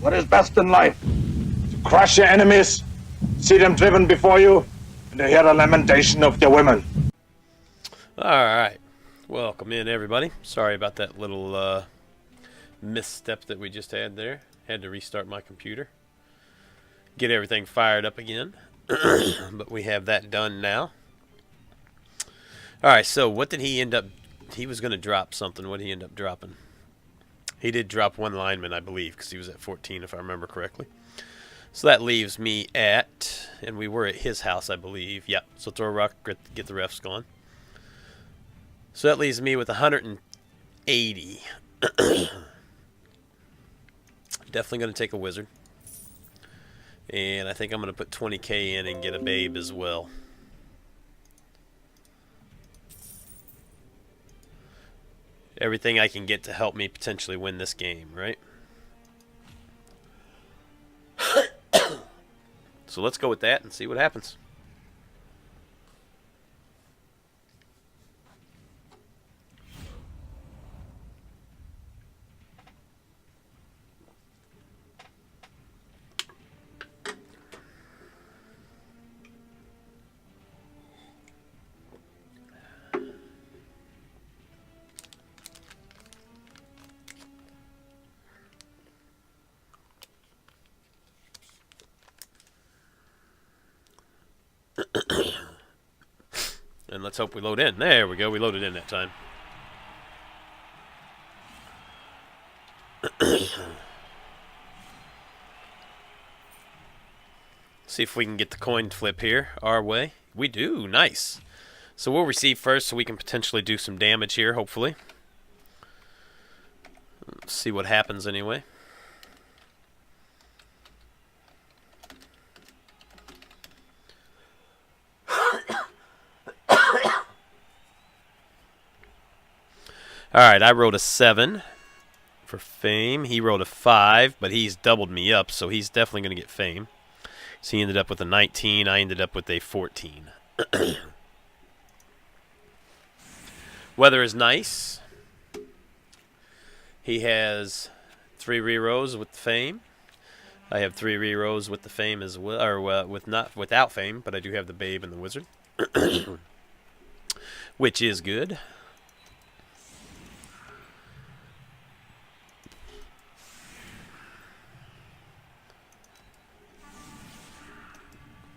what is best in life? To crush your enemies, see them driven before you, and to hear the lamentation of their women. Alright. Welcome in, everybody. Sorry about that little misstep that we just had there. Had to restart my computer. Get everything fired up again. But we have that done now. Alright, so what did he end up... He was going to drop something. What did he end up dropping? He did drop one lineman, I believe, because he was at 14, if I remember correctly. So that leaves me at... And we were at his house, I believe. Yep, so throw a rock, get the refs going. So that leaves me with 180. Definitely going to take a wizard. And I think I'm going to put 20k in and get a babe as well. Everything I can get to help me potentially win this game, right? So let's go with that and see what happens. And let's hope we load in. There we go. We loaded in that time. See if we can get the coin flip here our way. We do. Nice. So we'll receive first so we can potentially do some damage here, hopefully. Let's see what happens anyway. Alright, I rolled a 7 for fame. He rolled a 5, but he's doubled me up, so he's definitely going to get fame. So he ended up with a 19. I ended up with a 14. Weather is nice. He has 3 rerolls with the fame. I have 3 rerolls with the fame as well, or without fame, but I do have the babe and the wizard, which is good.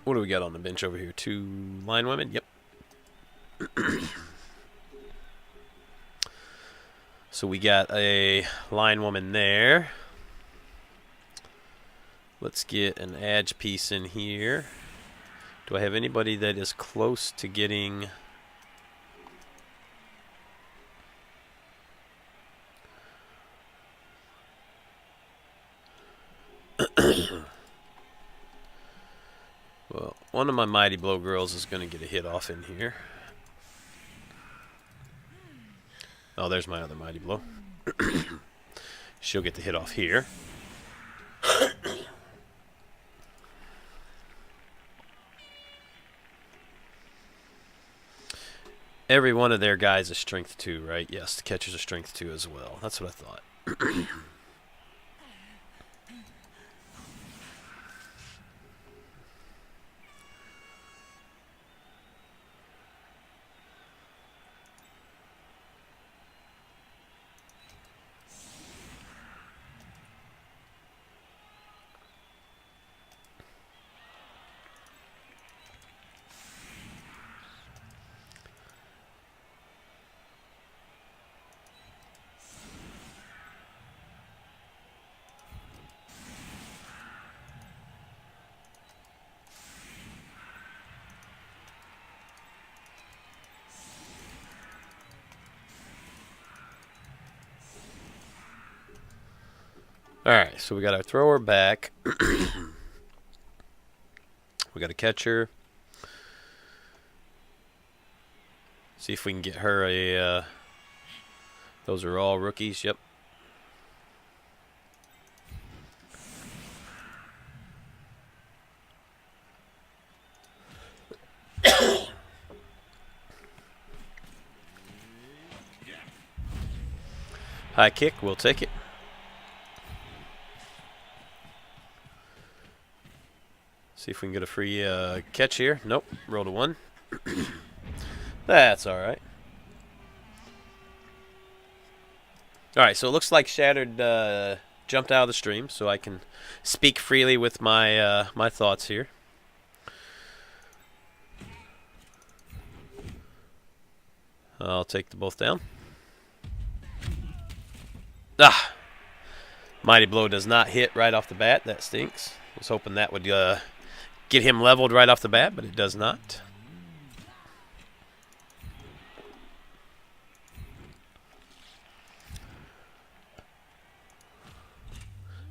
What do we got on the bench over here? 2 line women? Yep. So we got a line woman there. Let's get an edge piece in here. Do I have anybody that is close to getting... Well, one of my Mighty Blow girls is going to get a hit off in here. Oh, there's my other Mighty Blow. She'll get the hit off here. Every one of their guys is strength 2, right? Yes, the catcher's a strength 2 as well. That's what I thought. Alright, so we got our thrower back. We got a catcher. See if we can get her a... those are all rookies, yep. High kick, we'll take it. See if we can get a free catch here. Nope. Rolled a 1. That's alright. Alright, so it looks like Shattered jumped out of the stream, so I can speak freely with my my thoughts here. I'll take the both down. Ah! Mighty Blow does not hit right off the bat. That stinks. I was hoping that would get him leveled right off the bat, but it does not.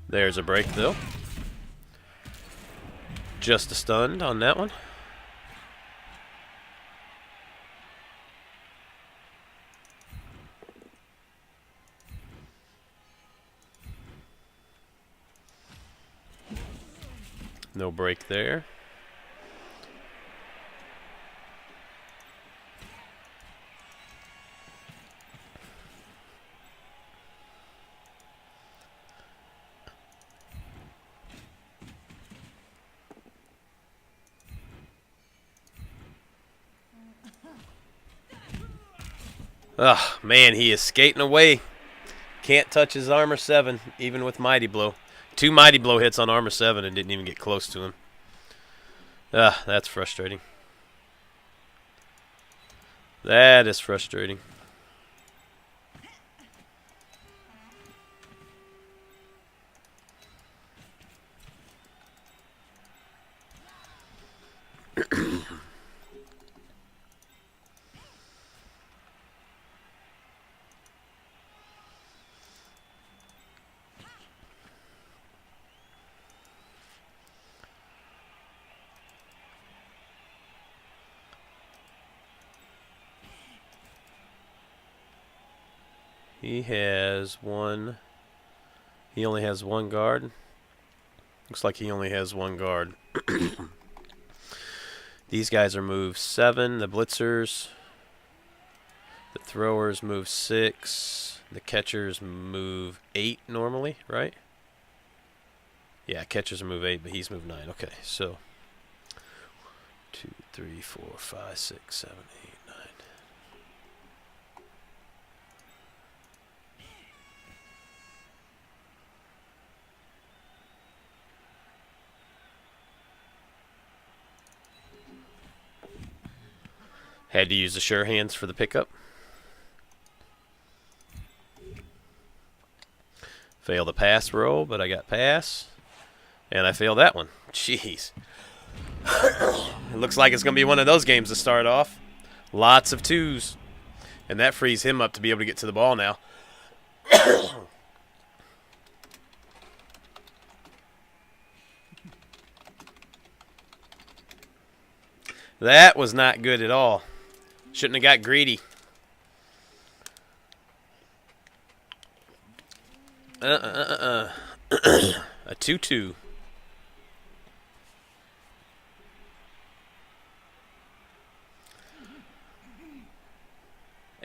There's a break, though. Just a stunned on that one. No break there. Oh, man, he is skating away. Can't touch his armor 7, even with Mighty Blow. 2 Mighty Blow hits on armor 7 and didn't even get close to him. That's frustrating. That is frustrating. He has one. He only has 1 guard. Looks like he only has 1 guard. These guys are move 7. The blitzers. The throwers move 6. The catchers move 8 normally, right? Yeah, catchers move 8, but he's move 9. Okay, so 2, 3, 4, 5, 6, 7, 8, 9. Had to use the sure hands for the pickup. Failed the pass roll, but I got pass. And I failed that one. Jeez. It looks like it's going to be one of those games to start off. Lots of 2s. And that frees him up to be able to get to the ball now. That was not good at all. Shouldn't have got greedy. A 2-2.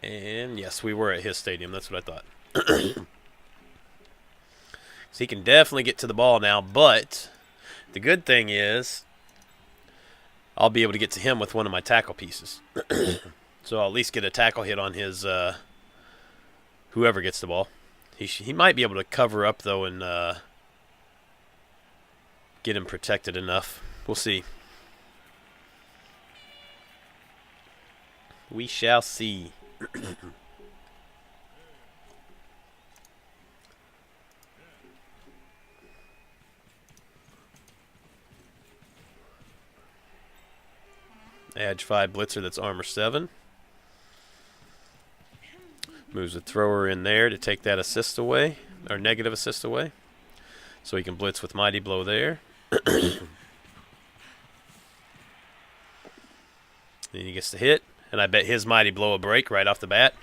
And yes, we were at his stadium. That's what I thought. So he can definitely get to the ball now, but the good thing is I'll be able to get to him with one of my tackle pieces. So I'll at least get a tackle hit on his whoever gets the ball. He might be able to cover up, though, and get him protected enough. We'll see. We shall see. Edge 5 blitzer that's armor 7. Moves the thrower in there to take that assist away, or negative assist away. So he can blitz with Mighty Blow there. Then he gets the hit, and I bet his Mighty Blow will break right off the bat.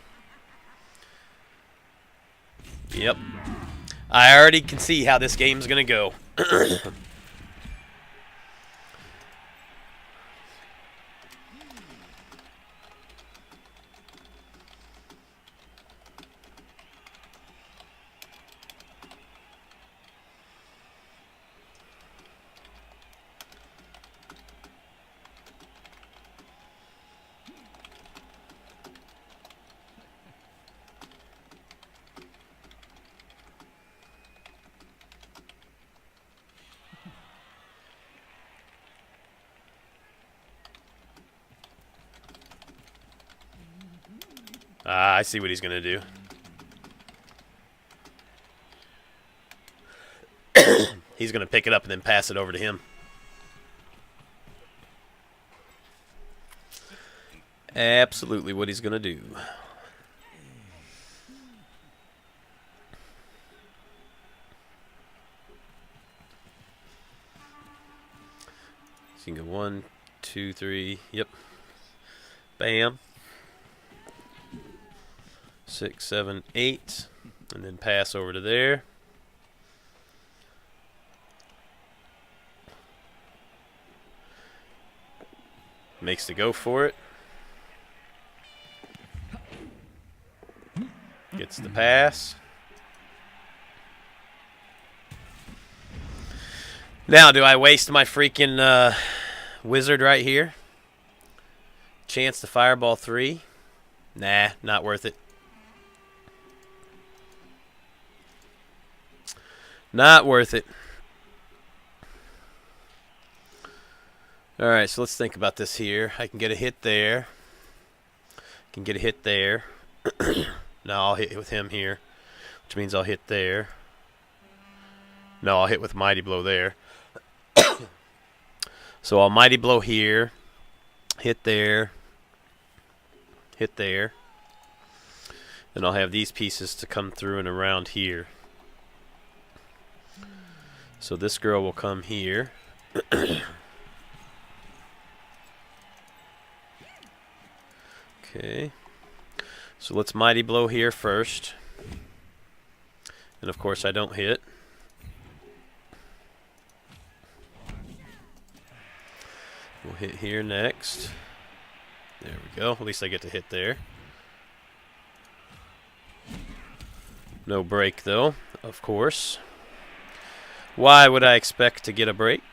Yep. I already can see how this game's going to go. Ah, I see what he's going to do. He's going to pick it up and then pass it over to him. Absolutely what he's going to do. So you can go 1, 2, 3. Yep. Bam. 6, 7, 8. And then pass over to there. Makes the go for it. Gets the pass. Now, do I waste my freaking wizard right here? Chance to fireball 3? Nah, not worth it. Not worth it. Alright, so let's think about this here. I can get a hit there. I can get a hit there. Now I'll hit with him here, which means I'll hit there. No, I'll hit with Mighty Blow there. So I'll Mighty Blow here, hit there, hit there. Then I'll have these pieces to come through and around here. So this girl will come here. Okay. So let's Mighty Blow here first. And of course I don't hit. We'll hit here next. There we go. At least I get to hit there. No break though, of course. Why would I expect to get a break?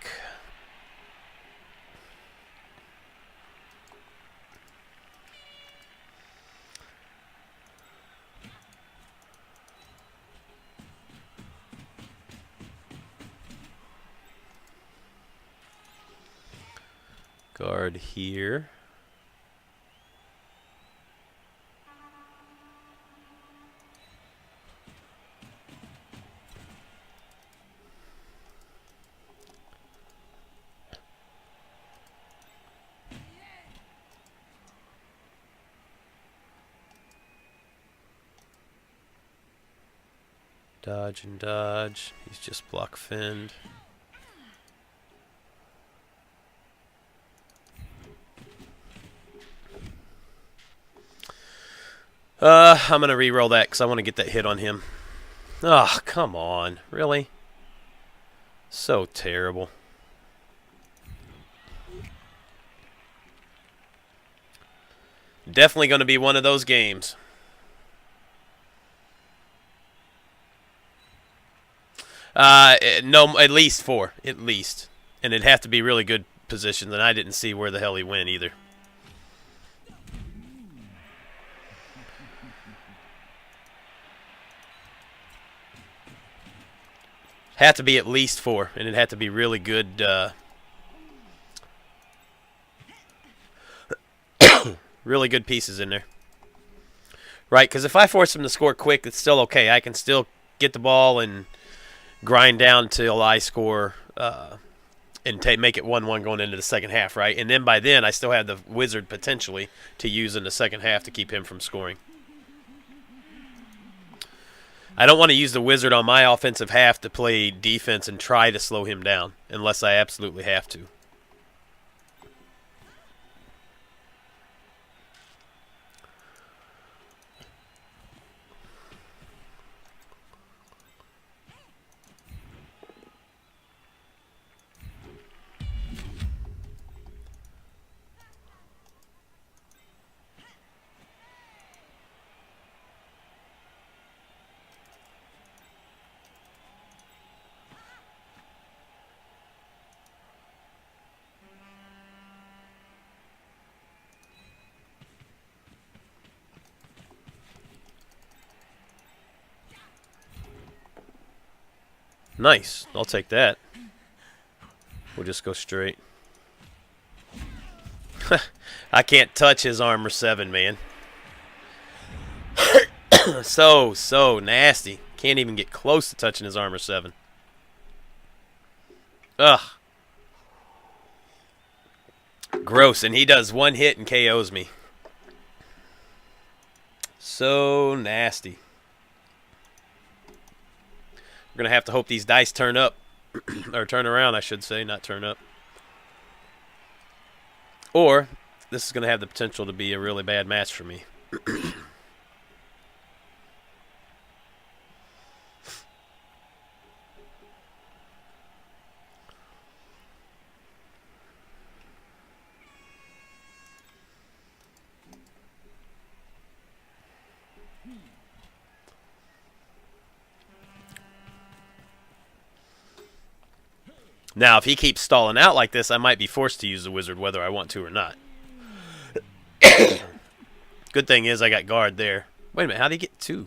Guard here. Dodge and dodge. He's just block fend. I'm going to re-roll that because I want to get that hit on him. Oh, come on. Really? So terrible. Definitely going to be one of those games. No, at least 4. At least. And it'd have to be really good positions, and I didn't see where the hell he went either. Had to be at least 4, and it had to be really good. Really good pieces in there. Right, because if I force him to score quick, it's still okay. I can still get the ball and grind down till I score and make it 1-1 going into the second half, right? And then by then, I still have the wizard potentially to use in the second half to keep him from scoring. I don't want to use the wizard on my offensive half to play defense and try to slow him down unless I absolutely have to. Nice. I'll take that. We'll just go straight. I can't touch his armor 7, man. So nasty. Can't even get close to touching his armor 7. Ugh. Gross. And he does one hit and KOs me. So nasty. We're going to have to hope these dice turn up. Or turn around, I should say. Not turn up. Or this is going to have the potential to be a really bad match for me. Now, if he keeps stalling out like this, I might be forced to use the wizard whether I want to or not. Good thing is I got guard there. Wait a minute, how'd he get 2?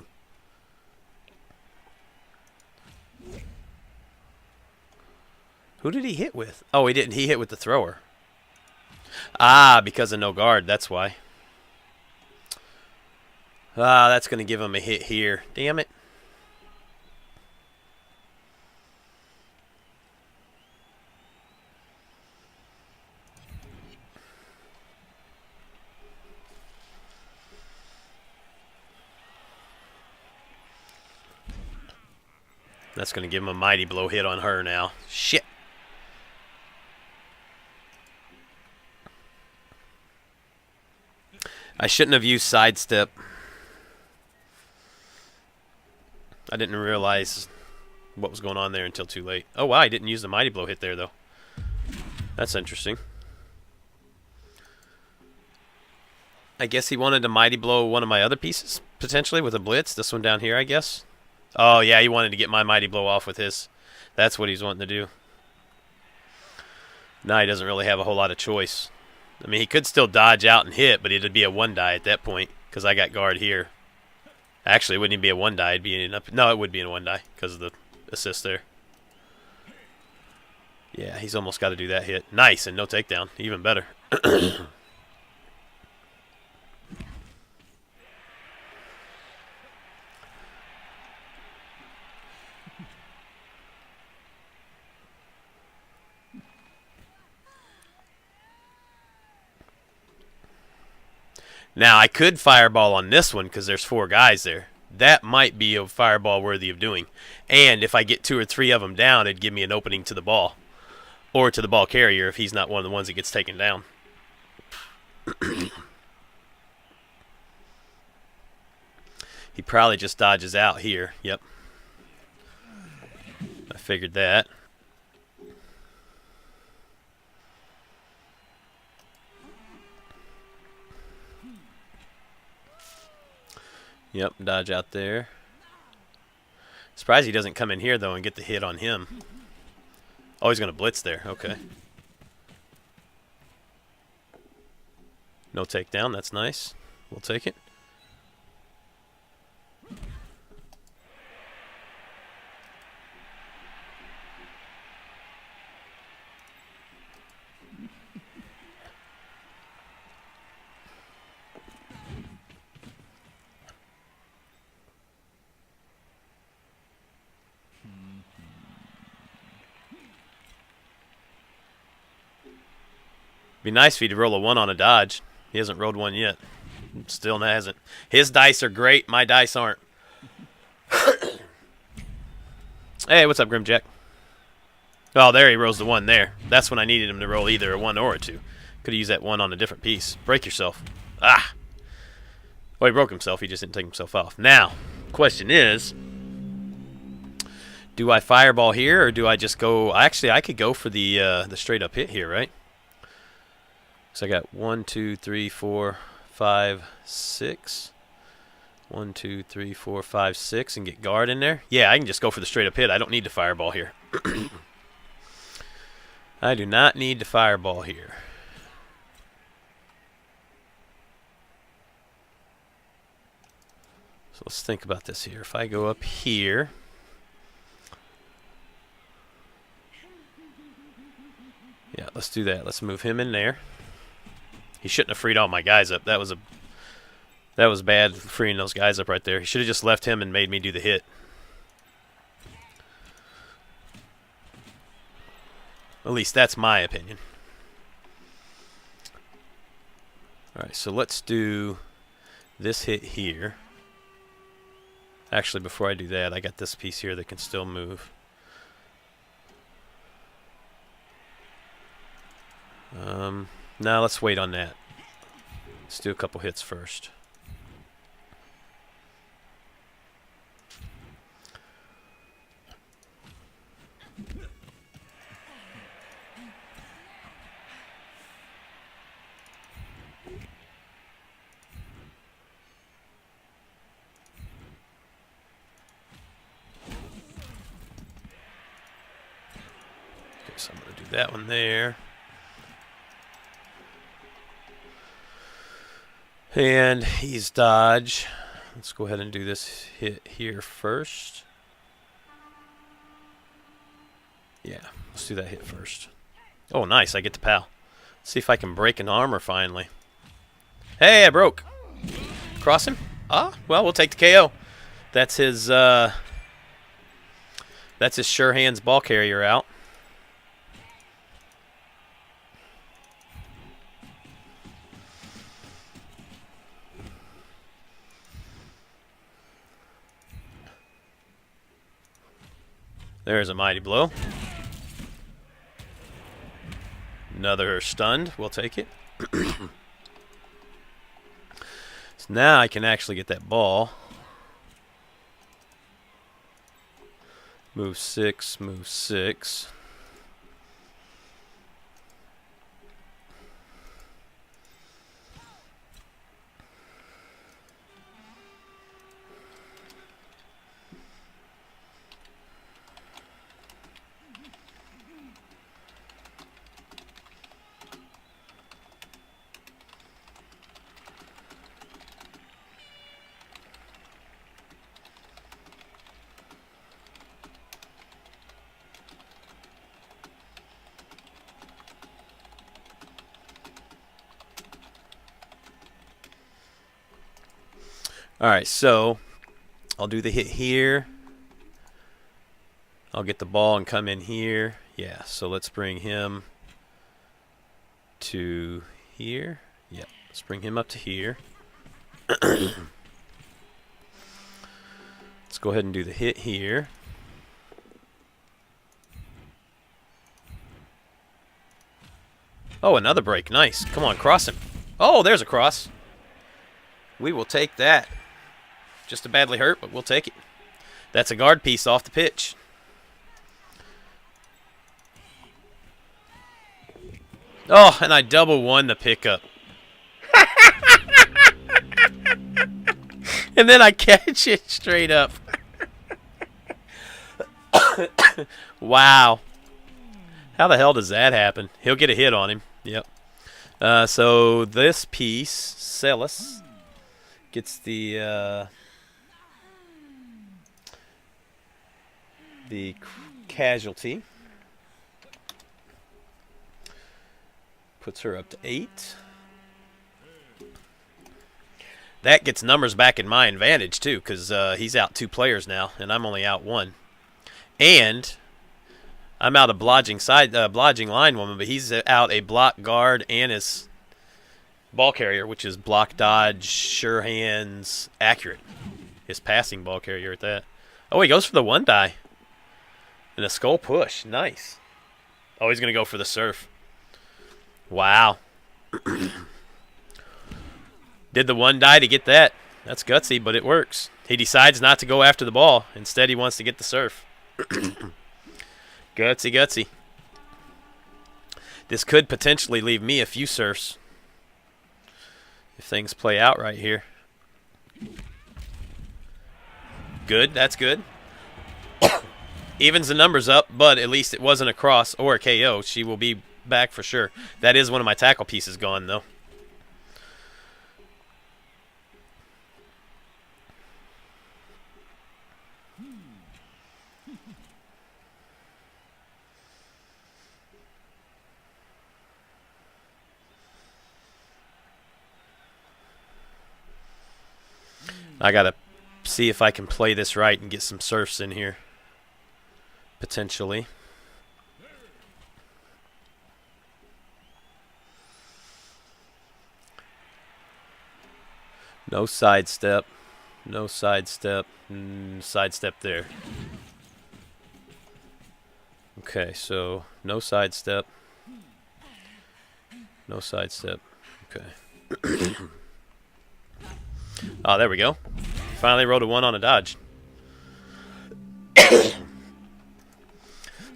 Who did he hit with? Oh, he didn't. He hit with the thrower. Ah, because of no guard, that's why. Ah, that's going to give him a hit here. Damn it. That's going to give him a mighty blow hit on her now. Shit. I shouldn't have used sidestep. I didn't realize what was going on there until too late. Oh, wow, I didn't use the mighty blow hit there, though. That's interesting. I guess he wanted to mighty blow one of my other pieces, potentially, with a blitz. This one down here, I guess. Oh, yeah, he wanted to get my mighty blow off with his. That's what he's wanting to do. Now he doesn't really have a whole lot of choice. I mean, he could still dodge out and hit, but it'd be a 1-die at that point because I got guard here. Actually, it wouldn't even be a 1-die. It'd be an up. No, it would be a 1-die because of the assist there. Yeah, he's almost got to do that hit. Nice, and no takedown. Even better. Now, I could fireball on this one because there's 4 guys there. That might be a fireball worthy of doing. And if I get 2 or 3 of them down, it'd give me an opening to the ball. Or to the ball carrier if he's not one of the ones that gets taken down. He probably just dodges out here. Yep. I figured that. Yep, dodge out there. Surprised he doesn't come in here, though, and get the hit on him. Oh, he's going to blitz there. Okay. No takedown. That's nice. We'll take it. Be nice if he'd roll a 1 on a dodge. He hasn't rolled one yet. Still hasn't. His dice are great. My dice aren't. Hey, what's up, Grimjack? Oh, there he rolls the 1 there. That's when I needed him to roll either a 1 or a 2. Could have used that 1 on a different piece. Break yourself. Ah! Well, he broke himself. He just didn't take himself off. Now, question is, do I fireball here or do I just go... Actually, I could go for the straight up hit here, right? So I got 1, 2, 3, 4, 5, 6. 1, 2, 3, 4, 5, 6, and get guard in there. Yeah, I can just go for the straight up hit. I don't need to fireball here. I do not need to fireball here. So let's think about this here. If I go up here, yeah, let's do that. Let's move him in there. He shouldn't have freed all my guys up. That was a That was bad, freeing those guys up right there. He should have just left him and made me do the hit. At least that's my opinion. Alright, so let's do this hit here. Actually, before I do that, I got this piece here that can still move. Now let's wait on that. Let's do a couple hits first. Okay, so I'm going to do that one there. And he's dodge. Let's go ahead and do this hit here first. Yeah, let's do that hit first. Oh, nice. I get the pal. Let's see if I can break an armor finally. Hey, I broke. Cross him? Ah, well, we'll take the KO. That's his sure hands ball carrier out. There's a mighty blow. Another stunned. We'll take it. So now I can actually get that ball. Move 6, move 6. Alright, so I'll do the hit here. I'll get the ball and come in here. Yeah, so let's bring him to here. Yeah, let's bring him up to here. Let's go ahead and do the hit here. Oh, another break. Nice. Come on, cross him. Oh, there's a cross. We will take that. Just a badly hurt, but we'll take it. That's a guard piece off the pitch. Oh, and I double won the pickup. And then I catch it straight up. Wow. How the hell does that happen? He'll get a hit on him. Yep. So this piece, Celis, gets the casualty. Puts her up to 8. That gets numbers back in my advantage too, because he's out 2 players now, and I'm only out 1. And I'm out a blodging line woman, but he's out a block guard and his ball carrier, which is block, dodge, sure hands, accurate. His passing ball carrier at that. Oh, he goes for the 1 die. And a skull push. Nice. Oh, he's going to go for the surf. Wow. Did the 1 die to get that. That's gutsy, but it works. He decides not to go after the ball. Instead, he wants to get the surf. Gutsy, gutsy. This could potentially leave me a few surfs if things play out right here. Good, that's good. Evens the numbers up, but at least it wasn't a cross or a KO. She will be back for sure. That is one of my tackle pieces gone, though. I gotta see if I can play this right and get some serfs in here. Potentially. No sidestep. No sidestep. Sidestep there. Okay, so no sidestep. No sidestep. Okay. Oh, there we go. Finally rolled a 1 on a dodge.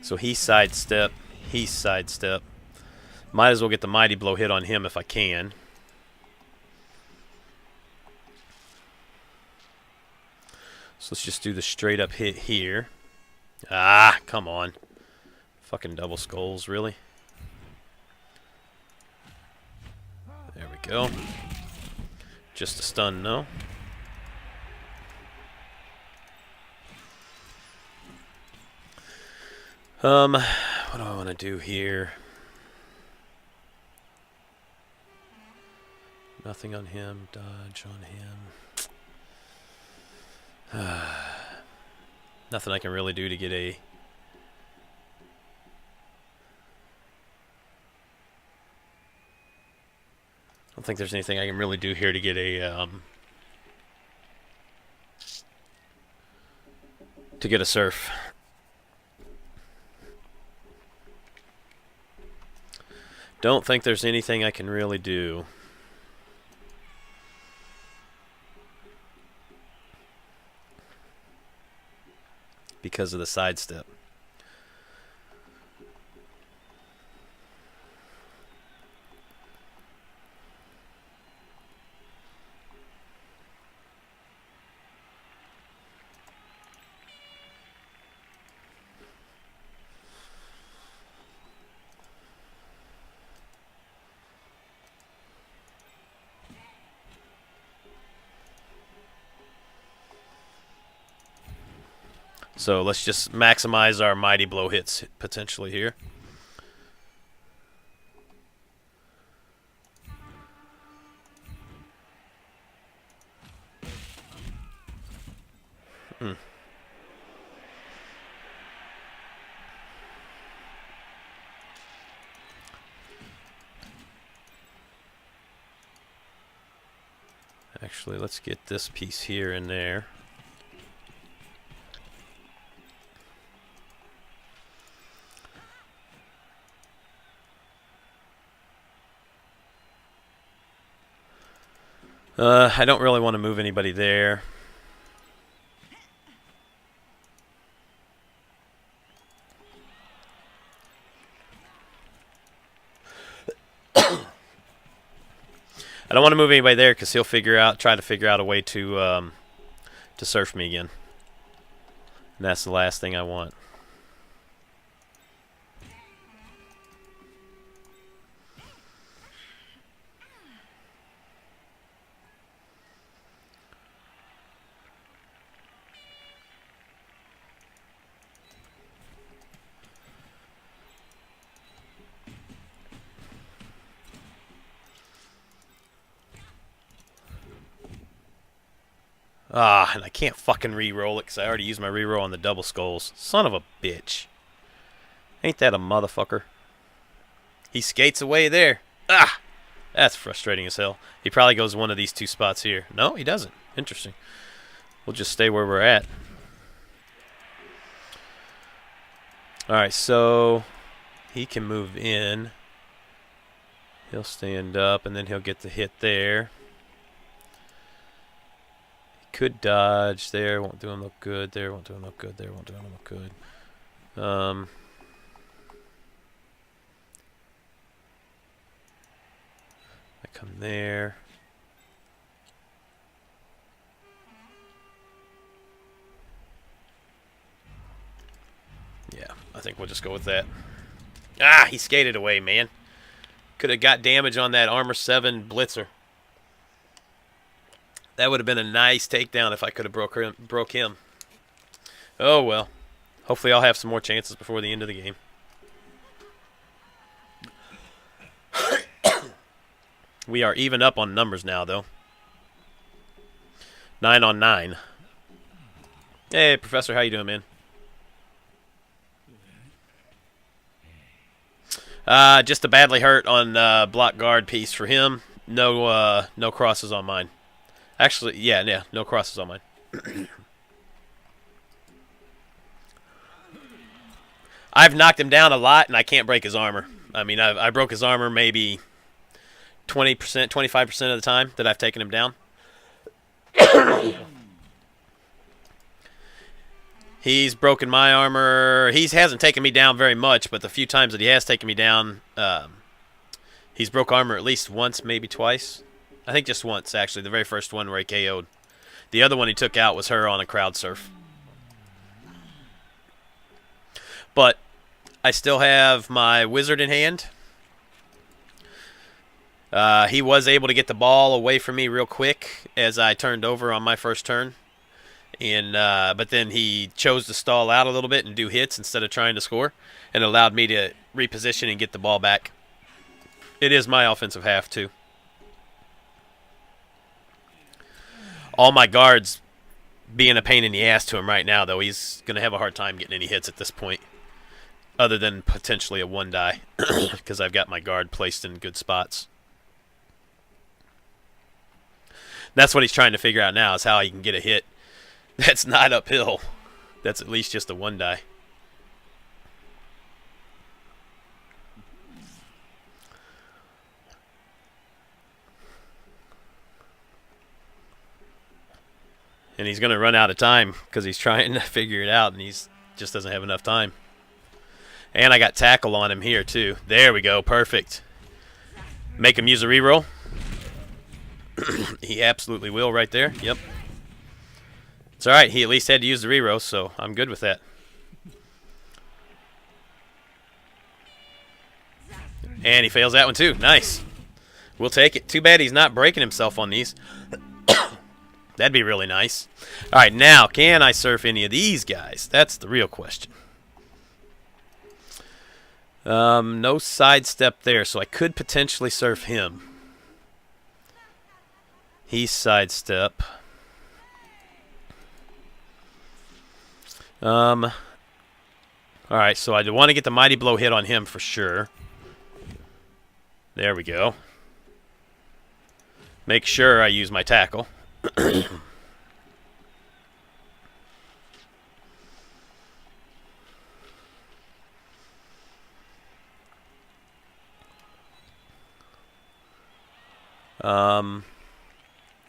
So he sidestep. He sidestep. Might as well get the mighty blow hit on him if I can. So let's just do the straight up hit here. Ah, come on. Fucking double skulls, really? There we go. Just a stun, no? What do I want to do here? Nothing on him. Dodge on him. Nothing I can really do to get a... I don't think there's anything I can really do here to get a surf. Don't think there's anything I can really do. Because of the sidestep. So let's just maximize our mighty blow hits potentially here. Actually, let's get this piece here and there. I don't really want to move anybody there. I don't want to move anybody there because he'll try to figure out a way to surf me again. And that's the last thing I want. Ah, and I can't fucking re-roll it because I already used my re-roll on the double skulls. Son of a bitch. Ain't that a motherfucker? He skates away there. Ah! That's frustrating as hell. He probably goes one of these two spots here. No, he doesn't. Interesting. We'll just stay where we're at. Alright, so he can move in. He'll stand up, and then he'll get the hit there. Could dodge there, won't do him look good. There, won't do him look good. There, won't do him look good. I come there. Yeah, I think we'll just go with that. Ah, he skated away, man. Could have got damage on that armor 7 blitzer. That would have been a nice takedown if I could have broke him. Oh, well. Hopefully I'll have some more chances before the end of the game. We are even up on numbers now, though. 9 on 9. Hey, Professor, how you doing, man? Just a badly hurt on block guard piece for him. No, no crosses on mine. Actually, yeah, no crosses on mine. I've knocked him down a lot, and I can't break his armor. I mean, I broke his armor maybe 20%, 25% of the time that I've taken him down. He's broken my armor. He hasn't taken me down very much, but the few times that he has taken me down, he's broke armor at least once, maybe twice. I think just once, actually. The very first one where he KO'd. The other one he took out was her on a crowd surf. But I still have my wizard in hand. He was able to get the ball away from me real quick as I turned over on my first turn. And but then he chose to stall out a little bit and do hits instead of trying to score, and allowed me to reposition and get the ball back. It is my offensive half, too. All my guards being a pain in the ass to him right now, though. He's going to have a hard time getting any hits at this point, other than potentially a 1-die, because I've got my guard placed in good spots. That's what he's trying to figure out now, is how he can get a hit that's not uphill. That's at least just a 1-die. And he's going to run out of time because he's trying to figure it out, and he's just doesn't have enough time. And I got tackle on him here, too. There we go. Perfect. Make him use a reroll. He absolutely will right there. Yep. It's all right. He at least had to use the reroll, so I'm good with that. And he fails that one, too. Nice. We'll take it. Too bad he's not breaking himself on these. That'd be really nice. All right, now, can I surf any of these guys? That's the real question. No sidestep there, so I could potentially surf him. He's sidestep. All right, so I want to get the Mighty Blow hit on him for sure. There we go. Make sure I use my tackle.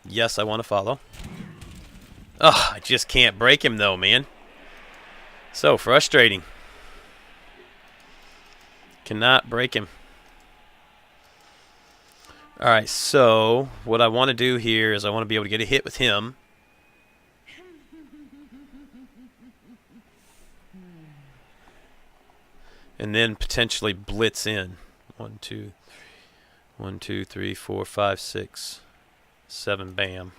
Yes, I want to follow. Oh, I just can't break him though, man. So frustrating. Cannot break him. Alright, so what I want to do here is I want to be able to get a hit with him. And then potentially blitz in. 1, 2, 3, 4, 5, 6, 7, bam.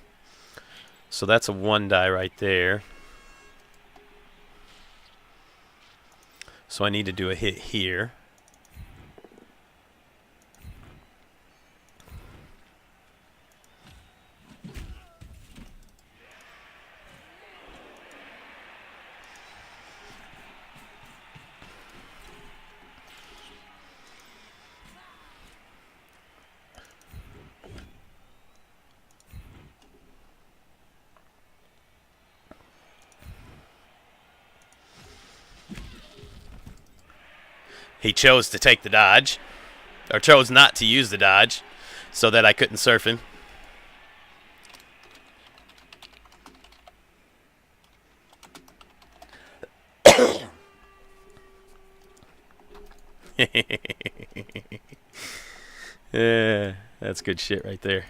So that's a 1-die right there. So I need to do a hit here. He chose to take the dodge, or chose not to use the dodge, so that I couldn't surf him. Yeah, that's good shit right there.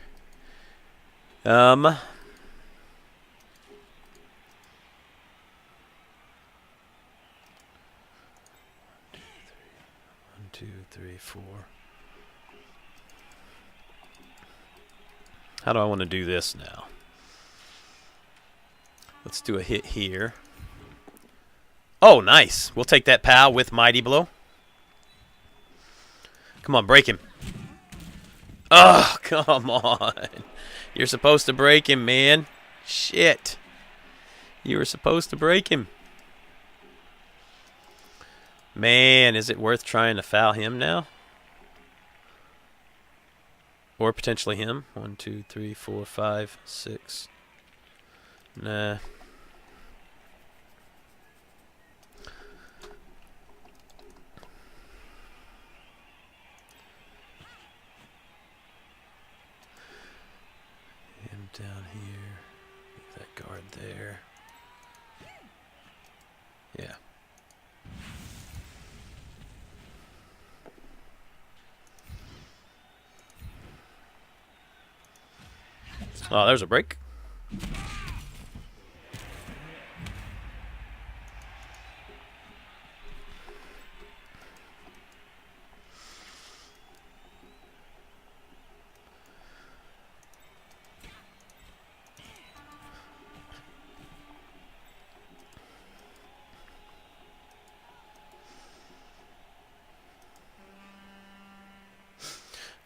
Two, three, four. How do I want to do this now? Let's do a hit here. Oh, nice. We'll take that pal with Mighty Blow. Come on, break him. Oh, come on. You're supposed to break him, man. Shit. You were supposed to break him. Man, is it worth trying to foul him now? Or potentially him. 1, 2, 3, 4, 5, 6. Nah. Him down here. Leave that guard there. Yeah. Oh, there's a break.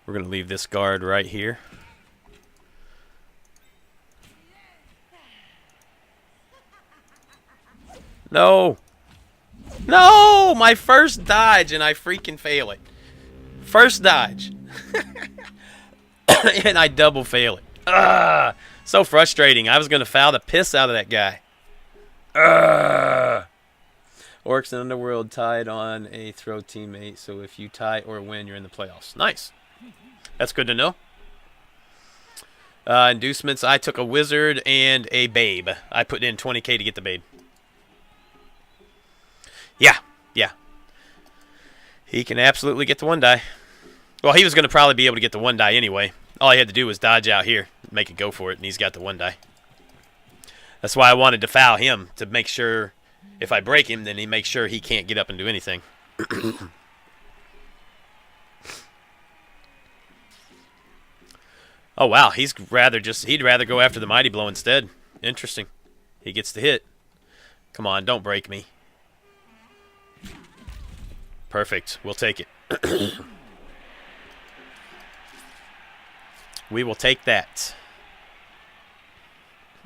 We're going to leave this guard right here. No! No! My first dodge and I freaking fail it. First dodge. And I double fail it. Ugh! So frustrating. I was going to foul the piss out of that guy. Ugh! Orcs and Underworld tied on a throw teammate, so if you tie or win, you're in the playoffs. Nice. That's good to know. Inducements, I took a wizard and a babe. I put in 20k to get the babe. Yeah, yeah. He can absolutely get the 1 die. Well, he was going to probably be able to get the 1 die anyway. All he had to do was dodge out here, make it go for it, and he's got the 1 die. That's why I wanted to foul him, to make sure if I break him, then he makes sure he can't get up and do anything. Oh, wow. He'd rather go after the Mighty Blow instead. Interesting. He gets the hit. Come on, don't break me. Perfect. We'll take it. We will take that.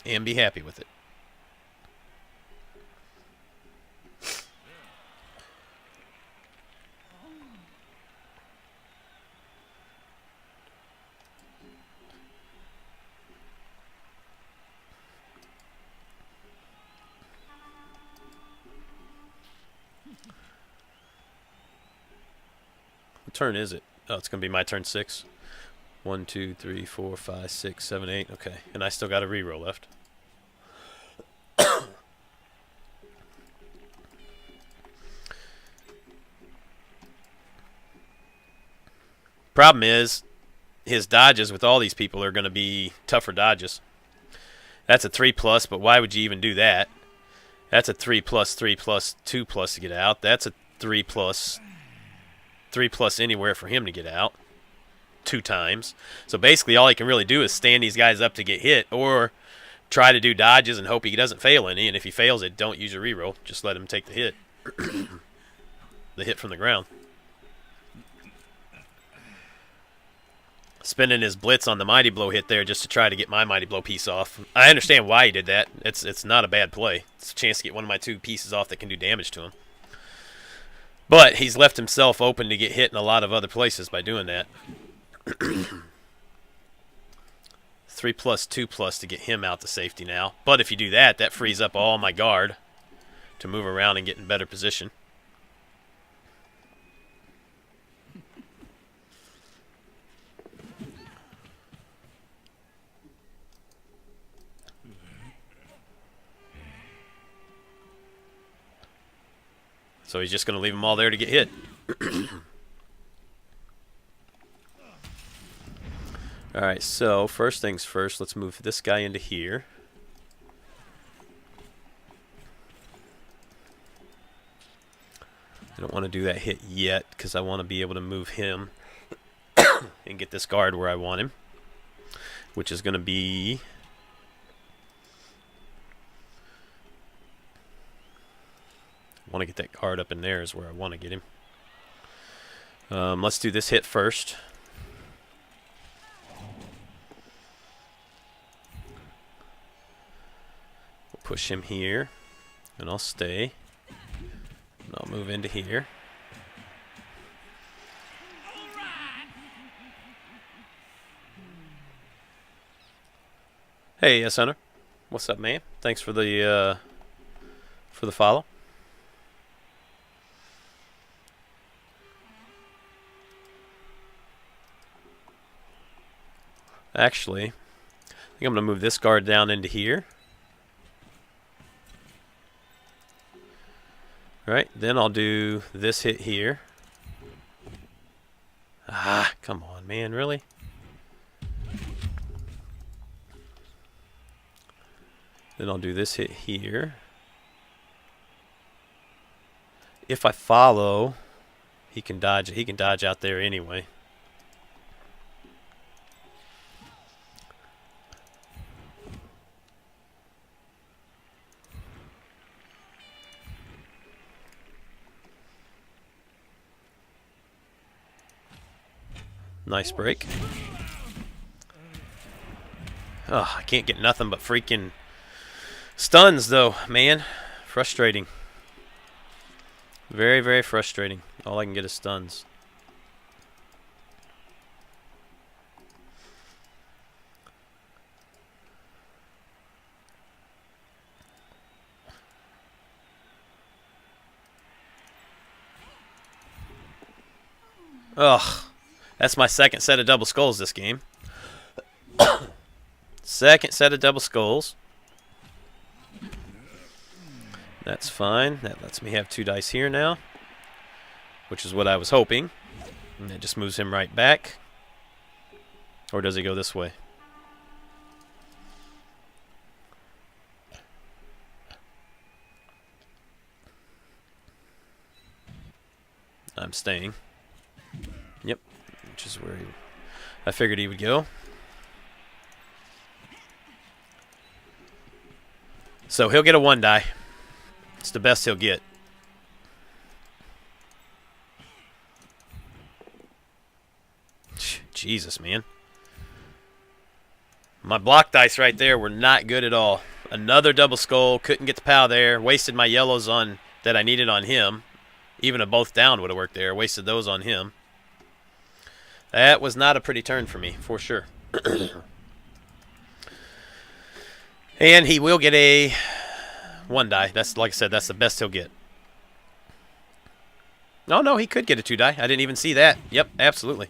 And be happy with it. What turn is it? Oh, it's going to be my turn 6. 1, 2, 3, 4, 5, 6, 7, 8. Okay. And I still got a reroll left. Problem is, his dodges with all these people are going to be tougher dodges. That's a 3+, but why would you even do that? That's a 3+, 3+, 2+ to get out. That's a 3+, 3+ anywhere for him to get out. 2 times. So basically all he can really do is stand these guys up to get hit, or try to do dodges and hope he doesn't fail any, and if he fails it, don't use a reroll. Just let him take the hit. The hit from the ground. Spending his blitz on the Mighty Blow hit there just to try to get my Mighty Blow piece off. I understand why he did that. It's not a bad play. It's a chance to get one of my 2 pieces off that can do damage to him. But he's left himself open to get hit in a lot of other places by doing that. 3+, 2+ to get him out to safety now. But if you do that, that frees up all my guard to move around and get in better position. So he's just going to leave them all there to get hit. Alright, so first things first, let's move this guy into here. I don't want to do that hit yet because I want to be able to move him and get this guard where I want him, which is going to be... I want to get that guard up in there is where I want to get him. Let's do this hit first. push him here, and I'll stay. And I'll move into here. Hey, yes, Hunter. What's up, man? Thanks for the follow. Actually, I think I'm going to move this guard down into here. Right, then I'll do this hit here. Ah, come on, man, really? Then I'll do this hit here. If I follow, he can dodge. He can dodge out there anyway. Nice break. Oh, I can't get nothing but freaking stuns, though, man. Frustrating. Very, very frustrating. All I can get is stuns. Ugh. That's my second set of double skulls this game. Second set of double skulls. That's fine. That lets me have 2 dice here now, which is what I was hoping. And that just moves him right back. Or does he go this way? I'm staying. Yep. Which is where I figured he would go. So he'll get a 1 die. It's the best he'll get. Jesus, man. My block dice right there were not good at all. Another double skull. Couldn't get the POW there. Wasted my yellows on that I needed on him. Even a both down would have worked there. Wasted those on him. That was not a pretty turn for me, for sure. And he will get a 1 die. That's, like I said, that's the best he'll get. Oh, no, he could get a 2 die. I didn't even see that. Yep, absolutely.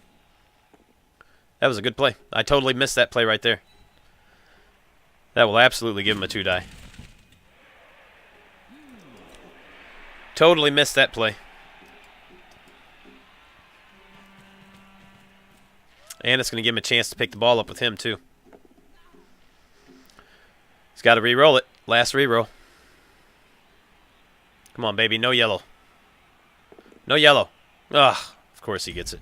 That was a good play. I totally missed that play right there. That will absolutely give him a 2 die. Totally missed that play. And it's going to give him a chance to pick the ball up with him, too. He's got to re-roll it. Last re-roll. Come on, baby. No yellow. No yellow. Ugh. Of course he gets it.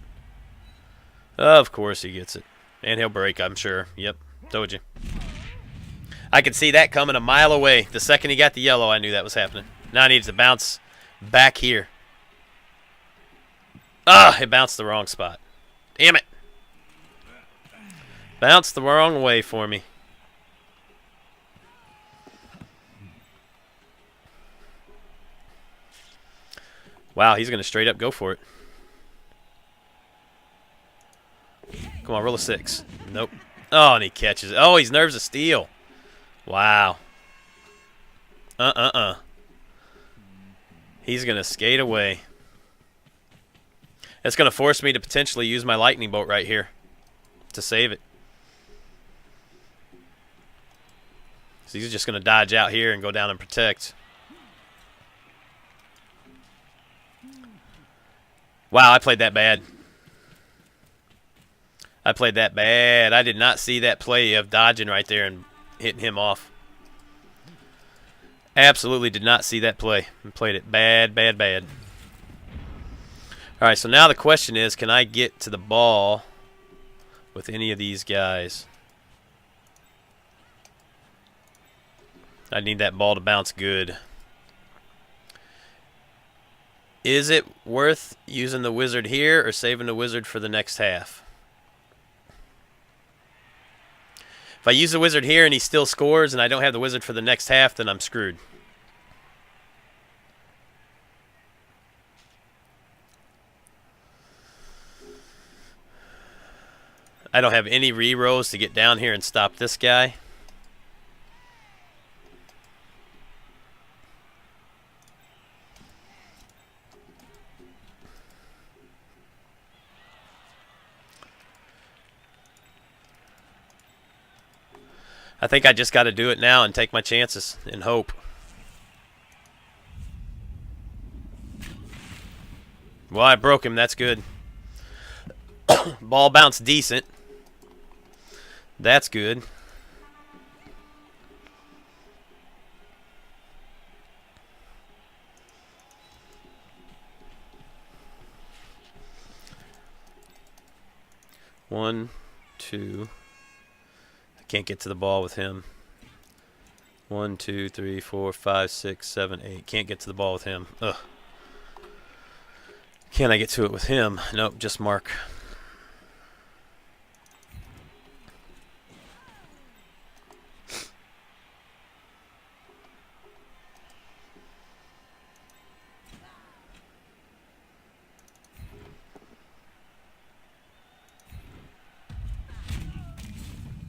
Of course he gets it. And he'll break, I'm sure. Yep. Told you. I could see that coming a mile away. The second he got the yellow, I knew that was happening. Now he needs to bounce back here. Ah, it bounced the wrong spot. Damn it. Bounced the wrong way for me. Wow, he's going to straight up go for it. Come on, roll a 6. Nope. Oh, and he catches it. Oh, he's nerves of steel. Wow. He's going to skate away. That's going to force me to potentially use my lightning bolt right here to save it. So he's just going to dodge out here and go down and protect. Wow, I played that bad. I played that bad. I did not see that play of dodging right there and hitting him off. Absolutely did not see that play. I played it bad, bad, bad. All right, so now the question is, can I get to the ball with any of these guys? I need that ball to bounce good. Is it worth using the wizard here or saving the wizard for the next half? If I use the wizard here and he still scores and I don't have the wizard for the next half, then I'm screwed. I don't have any re-rolls to get down here and stop this guy. I think I just got to do it now and take my chances and hope. Well, I broke him. That's good. Ball bounced decent. That's good. One, two. Can't get to the ball with him. 1, 2, 3, 4, 5, 6, 7, 8. Can't get to the ball with him. Ugh. Can I get to it with him? Nope, just mark.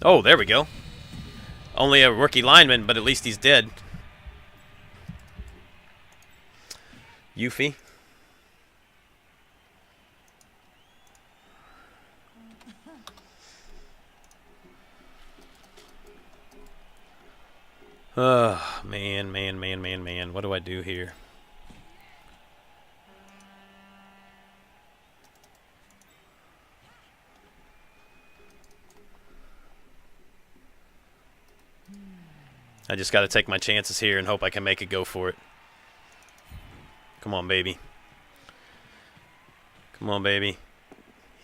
Oh, there we go. Only a rookie lineman, but at least he's dead. Yuffie. Oh, man. What do I do here? I just got to take my chances here and hope I can make it go for it. Come on, baby. Come on, baby.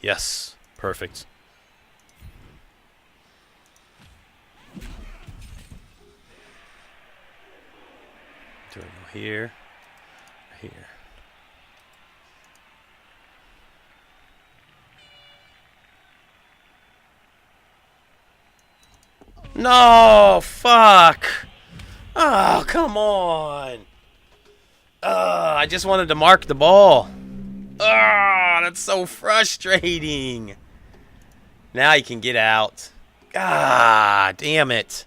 Yes. Perfect. Do I go here? Here. No, fuck. Oh, come on. I just wanted to mark the ball. Oh, that's so frustrating. Now you can get out. Ah, damn it.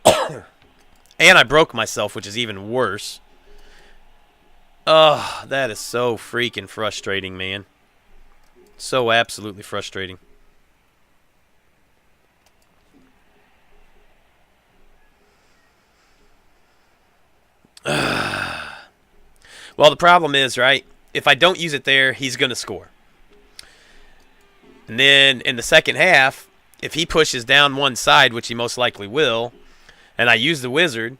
And I broke myself, which is even worse. Oh, that is so freaking frustrating, man. So absolutely frustrating. Well, the problem is, right, if I don't use it there, he's going to score. And then in the second half, if he pushes down one side, which he most likely will, and I use the wizard,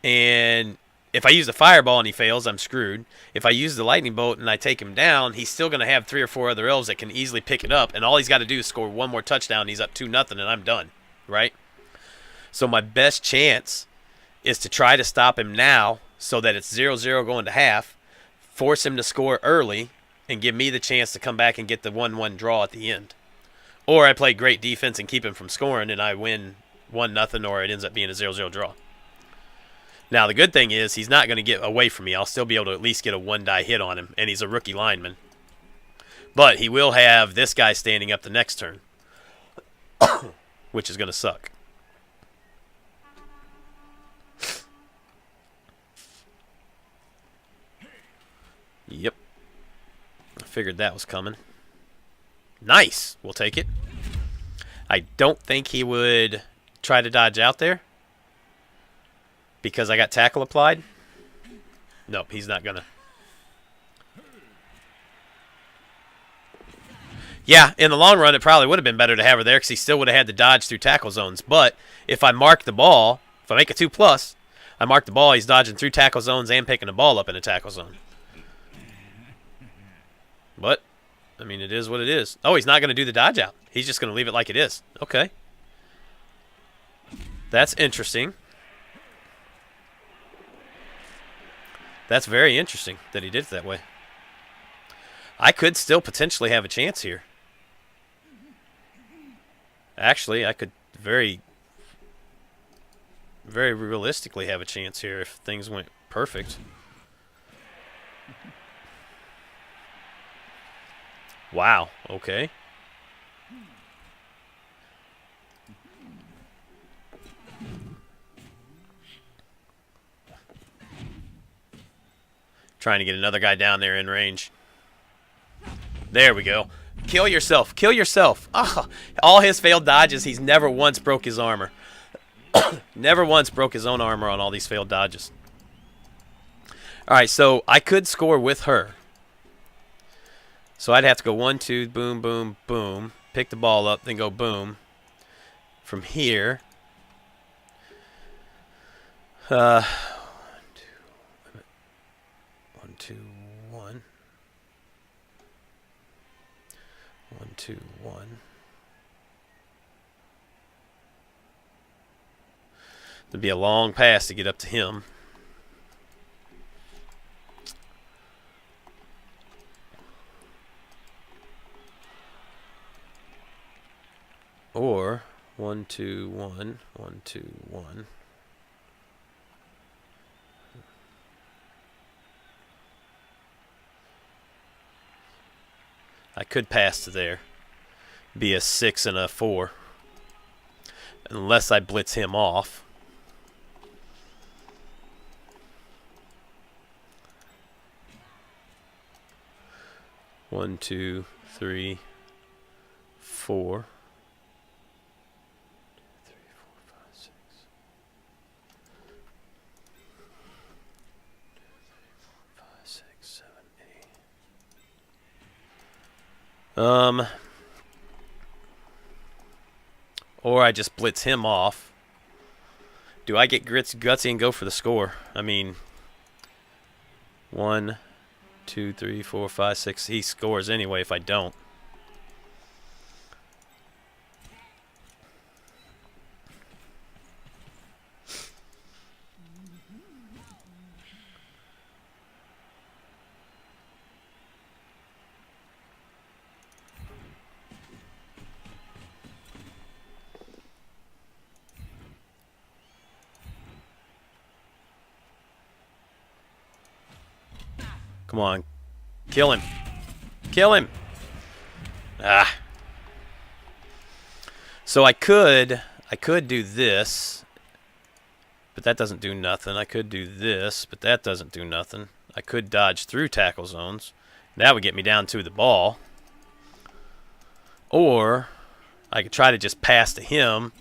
and if I use the fireball and he fails, I'm screwed. If I use the lightning bolt and I take him down, he's still going to have 3 or 4 other elves that can easily pick it up, and all he's got to do is score one more touchdown, and he's up 2-0, and I'm done, right? So my best chance is to try to stop him now so that it's 0-0 going to half, force him to score early, and give me the chance to come back and get the 1-1 draw at the end. Or I play great defense and keep him from scoring, and I win 1-0, or it ends up being a 0-0 draw. Now, the good thing is he's not going to get away from me. I'll still be able to at least get a 1-die hit on him, and he's a rookie lineman. But he will have this guy standing up the next turn, which is going to suck. Yep. I figured that was coming. Nice. We'll take it. I don't think he would try to dodge out there because I got tackle applied. Nope, he's not going to. Yeah, in the long run, it probably would have been better to have her there because he still would have had to dodge through tackle zones. But if I mark the ball, if I make a 2+, I mark the ball, he's dodging through tackle zones and picking the ball up in a tackle zone. But, I mean, it is what it is. Oh, he's not going to do the dodge out. He's just going to leave it like it is. Okay. That's interesting. That's very interesting that he did it that way. I could still potentially have a chance here. Actually, I could very, very realistically have a chance here if things went perfect. Wow, okay. Trying to get another guy down there in range. There we go. Kill yourself. Kill yourself. Oh, all his failed dodges, he's never once broke his armor. Never once broke his own armor on all these failed dodges. Alright, so I could score with her. So I'd have to go 1, 2, boom, boom, boom. Pick the ball up, then go boom. From here. 1, 2, 1. 1, 2, 1. It'd be a long pass to get up to him. Or 1, 2, 1, 1, 2, 1. I could pass to there. Be a 6 and a 4. Unless I blitz him off. One, 2, 3, 4. 3, 4, 5, 6. 5, 6, 7, 8. Or I just blitz him off. Do I get gutsy and go for the score? I mean, 1, 2, 3, 4, 5, 6. He scores anyway if I don't. Come on. Kill him. Kill him. Ah. So I could do this, but that doesn't do nothing. I could do this, but that doesn't do nothing. I could dodge through tackle zones. That would get me down to the ball. Or I could try to just pass to him,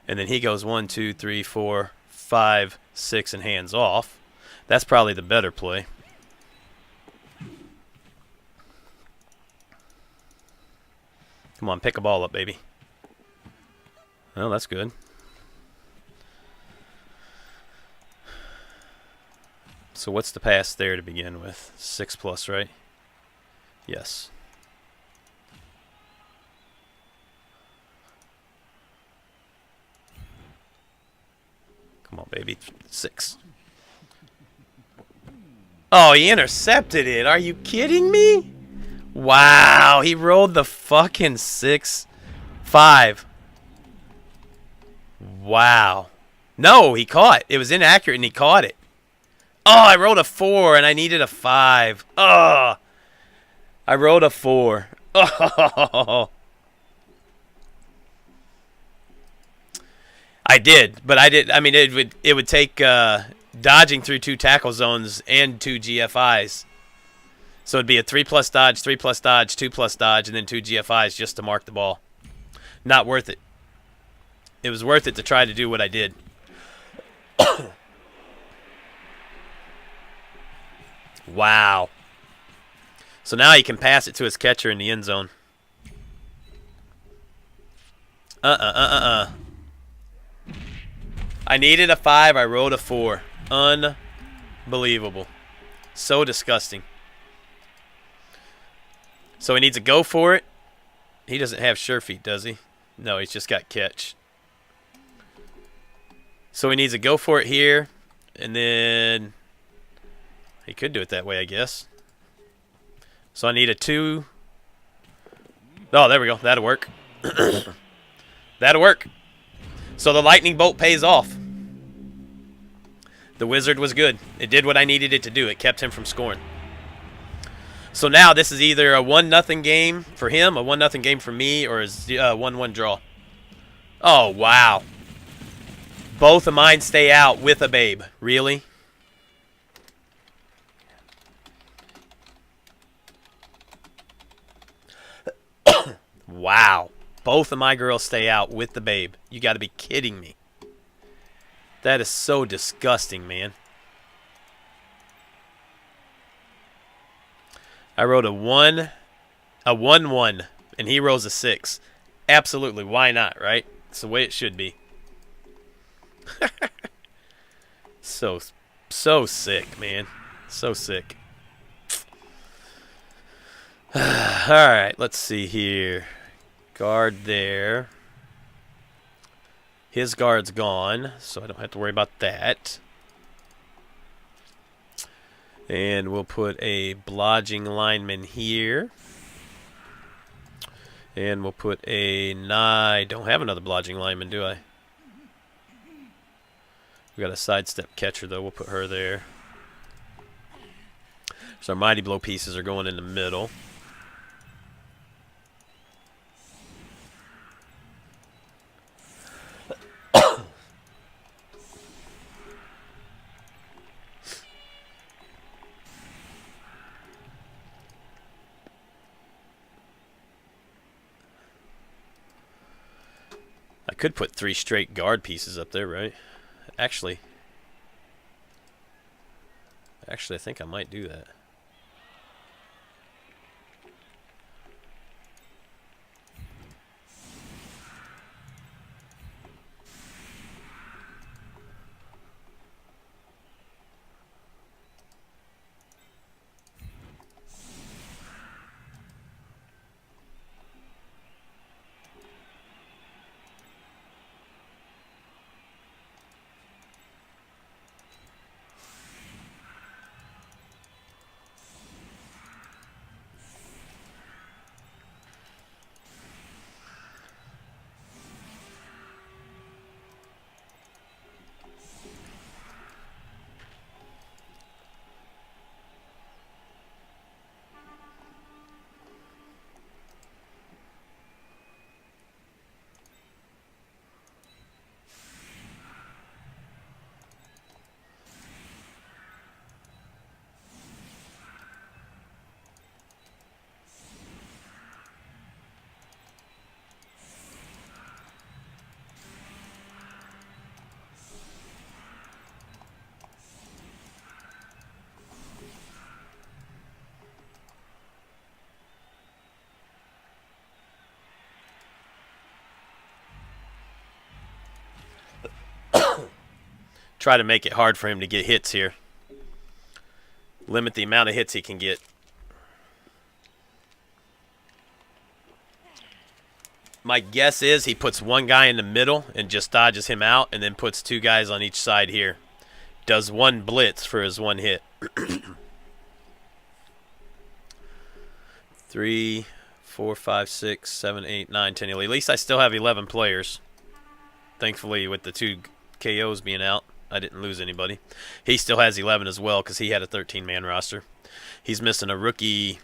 and then he goes 1, 2, 3, 4, 5, 6, and hands off. That's probably the better play. Come on, pick a ball up, baby. Well, that's good. So what's the pass there to begin with? 6 plus, right? Yes. Come on, baby. 6. Oh, he intercepted it. Are you kidding me? Wow, he rolled the fucking 6, 5. Wow. No, he caught. It was inaccurate and he caught it. Oh, I rolled a 4 and I needed a 5. Oh, I rolled a 4. Oh. I did, but I did. I mean, it would take dodging through 2 tackle zones and 2 GFIs. So it'd be a 3 plus dodge, 3 plus dodge, 2 plus dodge, and then 2 GFIs just to mark the ball. Not worth it. It was worth it to try to do what I did. Wow. So now he can pass it to his catcher in the end zone. I needed a 5. I rolled a 4. Unbelievable. So disgusting. So he needs to go for it. He doesn't have sure feet, does he? No, he's just got catch. So he needs to go for it here. And then he could do it that way, I guess. So I need a 2. Oh, there we go. That'll work. That'll work. So the lightning bolt pays off. The wizard was good. It did what I needed it to do. It kept him from scoring. So now this is either a 1-0 game for him, a 1-0 game for me, or a 1-1 draw. Oh, wow. Both of mine stay out with a babe. Really? Wow. Both of my girls stay out with the babe. You got to be kidding me. That is so disgusting, man. I wrote a 1-1, and he rolls a 6. Absolutely. Why not, right? It's the way it should be. So sick, man. So sick. All right, let's see here. Guard there. His guard's gone, so I don't have to worry about that. And we'll put a blodging lineman here. And we'll put a... I don't have another blodging lineman, do I? We got a sidestep catcher, though. We'll put her there. So our mighty blow pieces are going in the middle. I could put 3 straight guard pieces up there, right? Actually, I think I might do that. Try to make it hard for him to get hits here. Limit the amount of hits he can get. My guess is he puts one guy in the middle and just dodges him out, and then puts 2 guys on each side here. Does 1 blitz for his 1 hit. 3, 4, 5, 6, 7, 8, 9, 10, 11. At least I still have 11 players. Thankfully, with the 2 KOs being out, I didn't lose anybody. He still has 11 as well because he had a 13-man roster. He's missing a rookie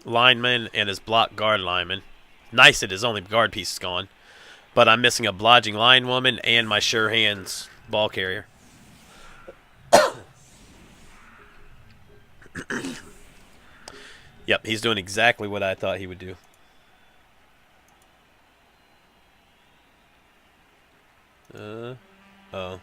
lineman and his block guard lineman. Nice that his only guard piece is gone. But I'm missing a blodging line woman and my sure hands ball carrier. Yep, he's doing exactly what I thought he would do. Oh.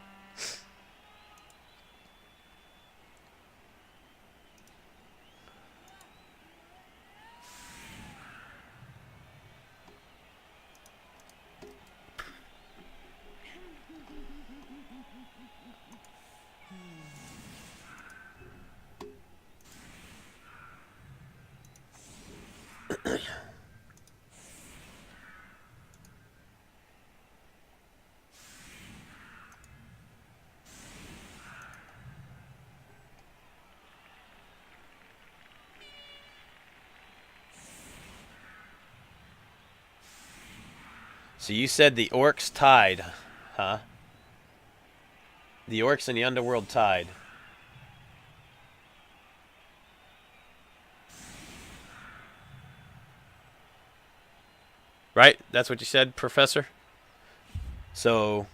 So you said the orcs tied. Huh? The orcs and the underworld tied. Right? That's what you said, Professor? So,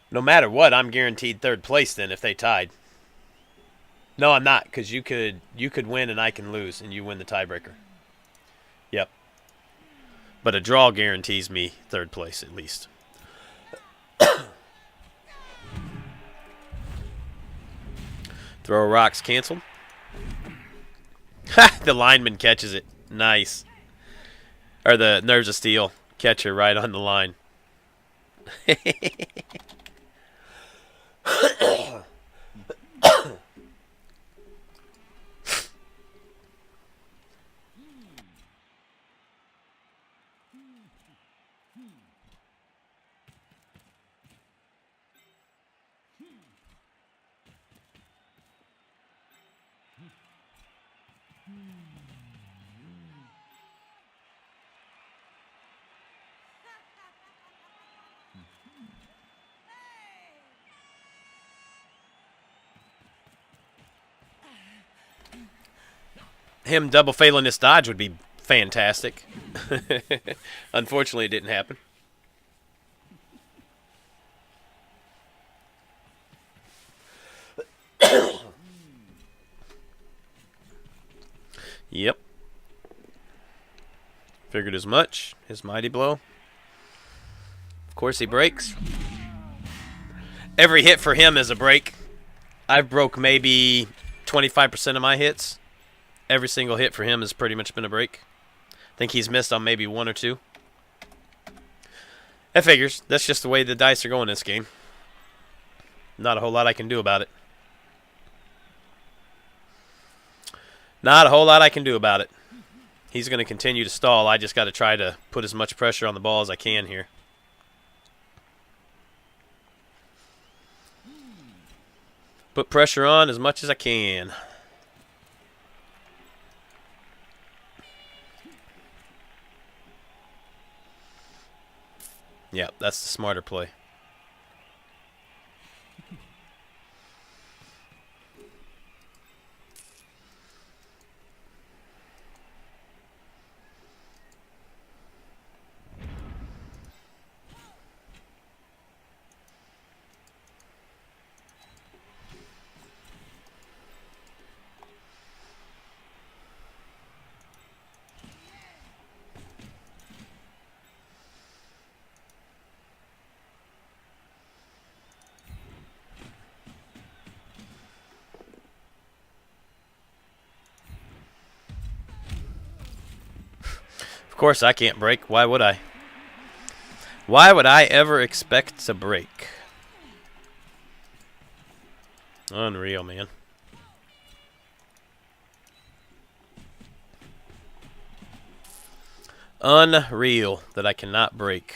no matter what, I'm guaranteed third place then if they tied. No, I'm not, because you could win and I can lose, and you win the tiebreaker. Yep. But a draw guarantees me third place at least. Throw rocks canceled. Ha! The lineman catches it. Nice. Or the Nerves of Steel catcher right on the line. Him double failing this dodge would be fantastic. Unfortunately, it didn't happen. Yep. Figured as much. His mighty blow. Of course, he breaks. Every hit for him is a break. I've broke maybe 25% of my hits. Every single hit for him has pretty much been a break. I think he's missed on maybe one or two. That figures. That's just the way the dice are going this game. Not a whole lot I can do about it. Not a whole lot I can do about it. He's going to continue to stall. I just got to try to put as much pressure on the ball as I can here. Put pressure on as much as I can. Yeah, that's the smarter play. Of course I can't break. Why would I? Why would I ever expect to break? Unreal, man. Unreal that I cannot break.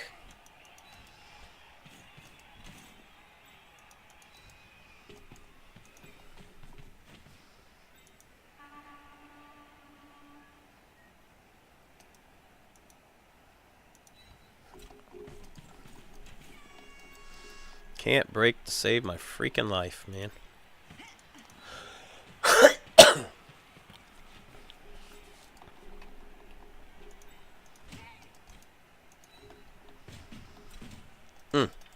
Can't break to save my freaking life, man.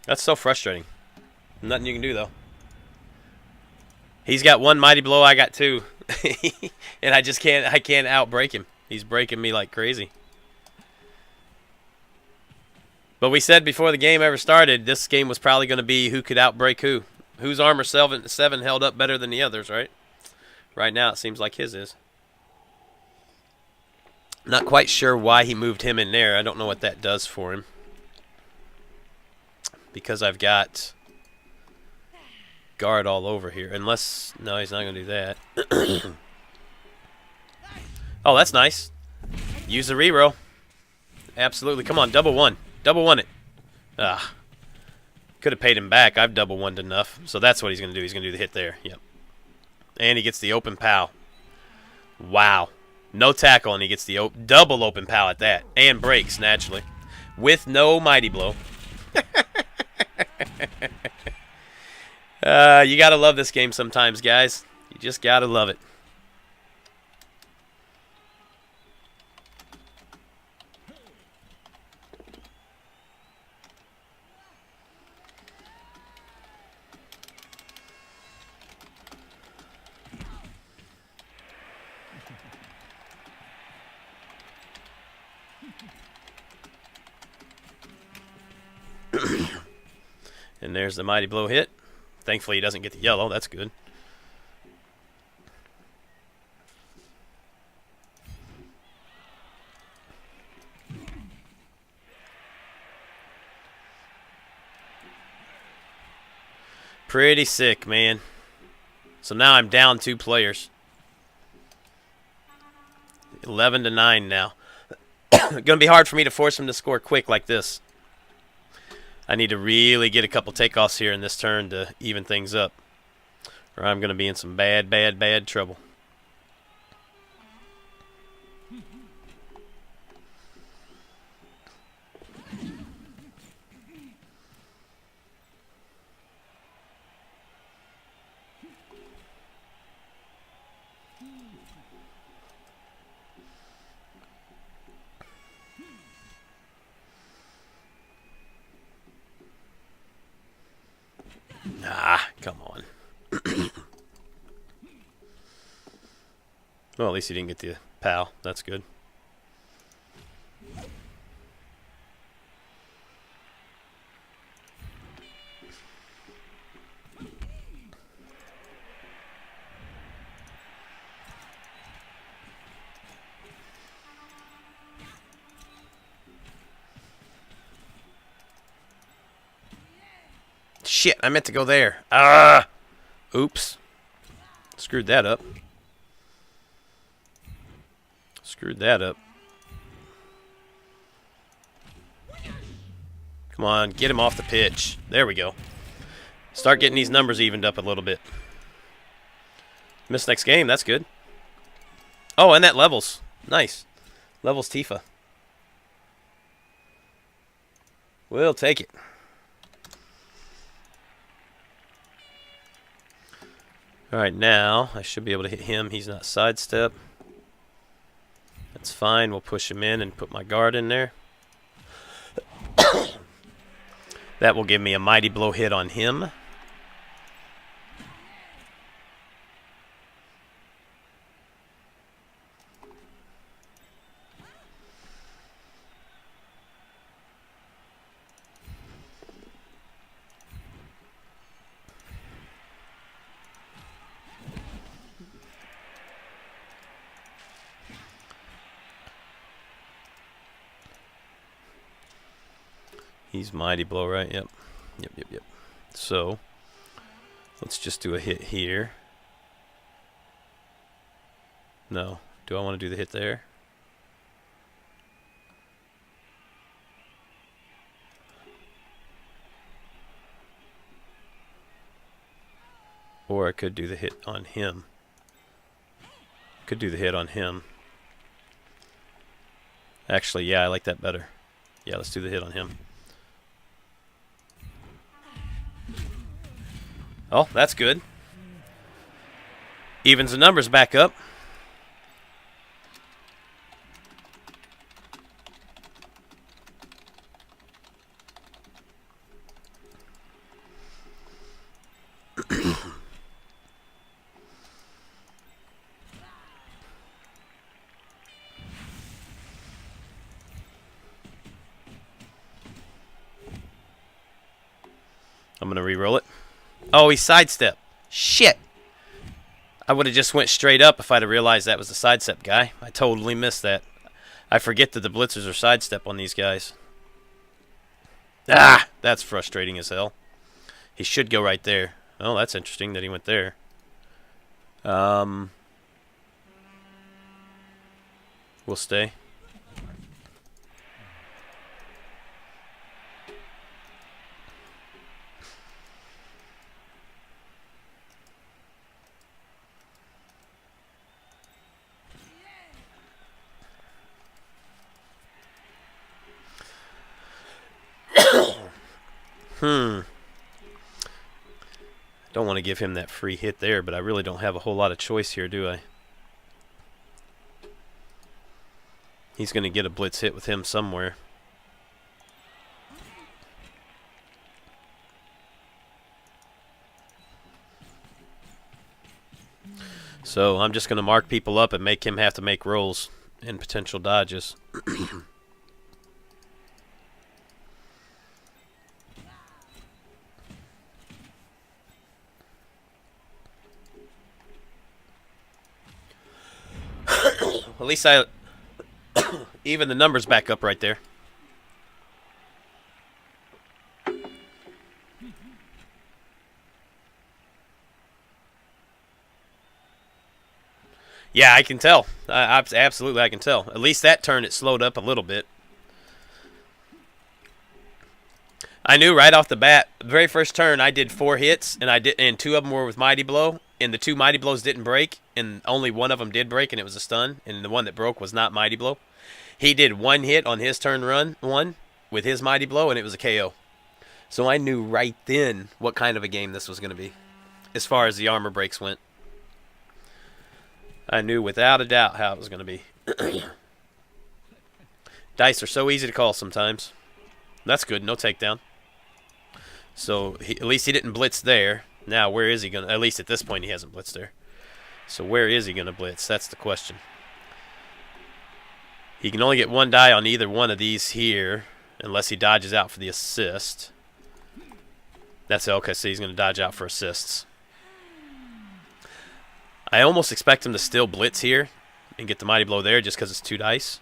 That's so frustrating. Nothing you can do, though. He's got one mighty blow, I got two. And I can't outbreak him. He's breaking me like crazy. But we said before the game ever started, this game was probably going to be who could outbreak who. Whose armor 7 held up better than the others, right? Right now it seems like his is. Not quite sure why he moved him in there. I don't know what that does for him. Because I've got guard all over here. Unless, no, he's not going to do that. Oh, that's nice. Use the reroll. Absolutely. Come on, double one. Double one it. Ah. Could have paid him back. I've double one enough. So that's what he's going to do. He's going to do the hit there. Yep. And he gets the open pow. Wow. No tackle, and he gets the double open pow at that. And breaks, naturally. With no mighty blow. You gotta love this game sometimes, guys. You just gotta love it. And there's the mighty blow hit. Thankfully, he doesn't get the yellow. That's good. Pretty sick, man. So now I'm down 2 players. 11-9 now. Gonna be hard for me to force him to score quick like this. I need to really get a couple takeoffs here in this turn to even things up, or I'm gonna be in some bad trouble. Ah, come on. Well, at least he didn't get the pal. That's good. Shit, I meant to go there. Ah! Oops. Screwed that up. Screwed that up. Come on, get him off the pitch. There we go. Start getting these numbers evened up a little bit. Miss next game, that's good. Oh, and that levels. Nice. Levels Tifa. We'll take it. Alright, now I should be able to hit him. He's not sidestep. That's fine. We'll push him in and put my guard in there. That will give me a mighty blow hit on him. He's mighty blow, right? Yep. Yep. So, let's just do a hit here. No. Do I want to do the hit there? Or I could do the hit on him. Could do the hit on him. Actually, yeah, I like that better. Yeah, let's do the hit on him. Oh, that's good. Evens the numbers back up. I'm going to re-roll it. Oh, he sidestepped. Shit. I would have just went straight up if I'd have realized that was the sidestep guy. I totally missed that. I forget that the blitzers are sidestep on these guys. Ah, that's frustrating as hell. He should go right there. Oh, that's interesting that he went there. We'll stay. Don't want to give him that free hit there, but I really don't have a whole lot of choice here, do I? He's going to get a blitz hit with him somewhere. So I'm just going to mark people up and make him have to make rolls and potential dodges. At least I even the numbers back up right there. Yeah, I can tell. Absolutely, I can tell. At least that turn, it slowed up a little bit. I knew right off the bat, the very first turn, I did 4 hits, and 2 of them were with Mighty Blow, and the 2 Mighty Blows didn't break, and only one of them did break, and it was a stun, and the one that broke was not Mighty Blow. He did 1 hit on his turn one with his Mighty Blow, and it was a KO. So I knew right then what kind of a game this was going to be, as far as the armor breaks went. I knew without a doubt how it was going to be. Dice are so easy to call sometimes. That's good. No takedown. So at least he didn't blitz there. Now where is he going to... At least at this point he hasn't blitzed there. So where is he going to blitz? That's the question. He can only get 1 die on either one of these here. Unless he dodges out for the assist. That's okay. So he's going to dodge out for assists. I almost expect him to still blitz here and get the Mighty Blow there just because it's 2 dice.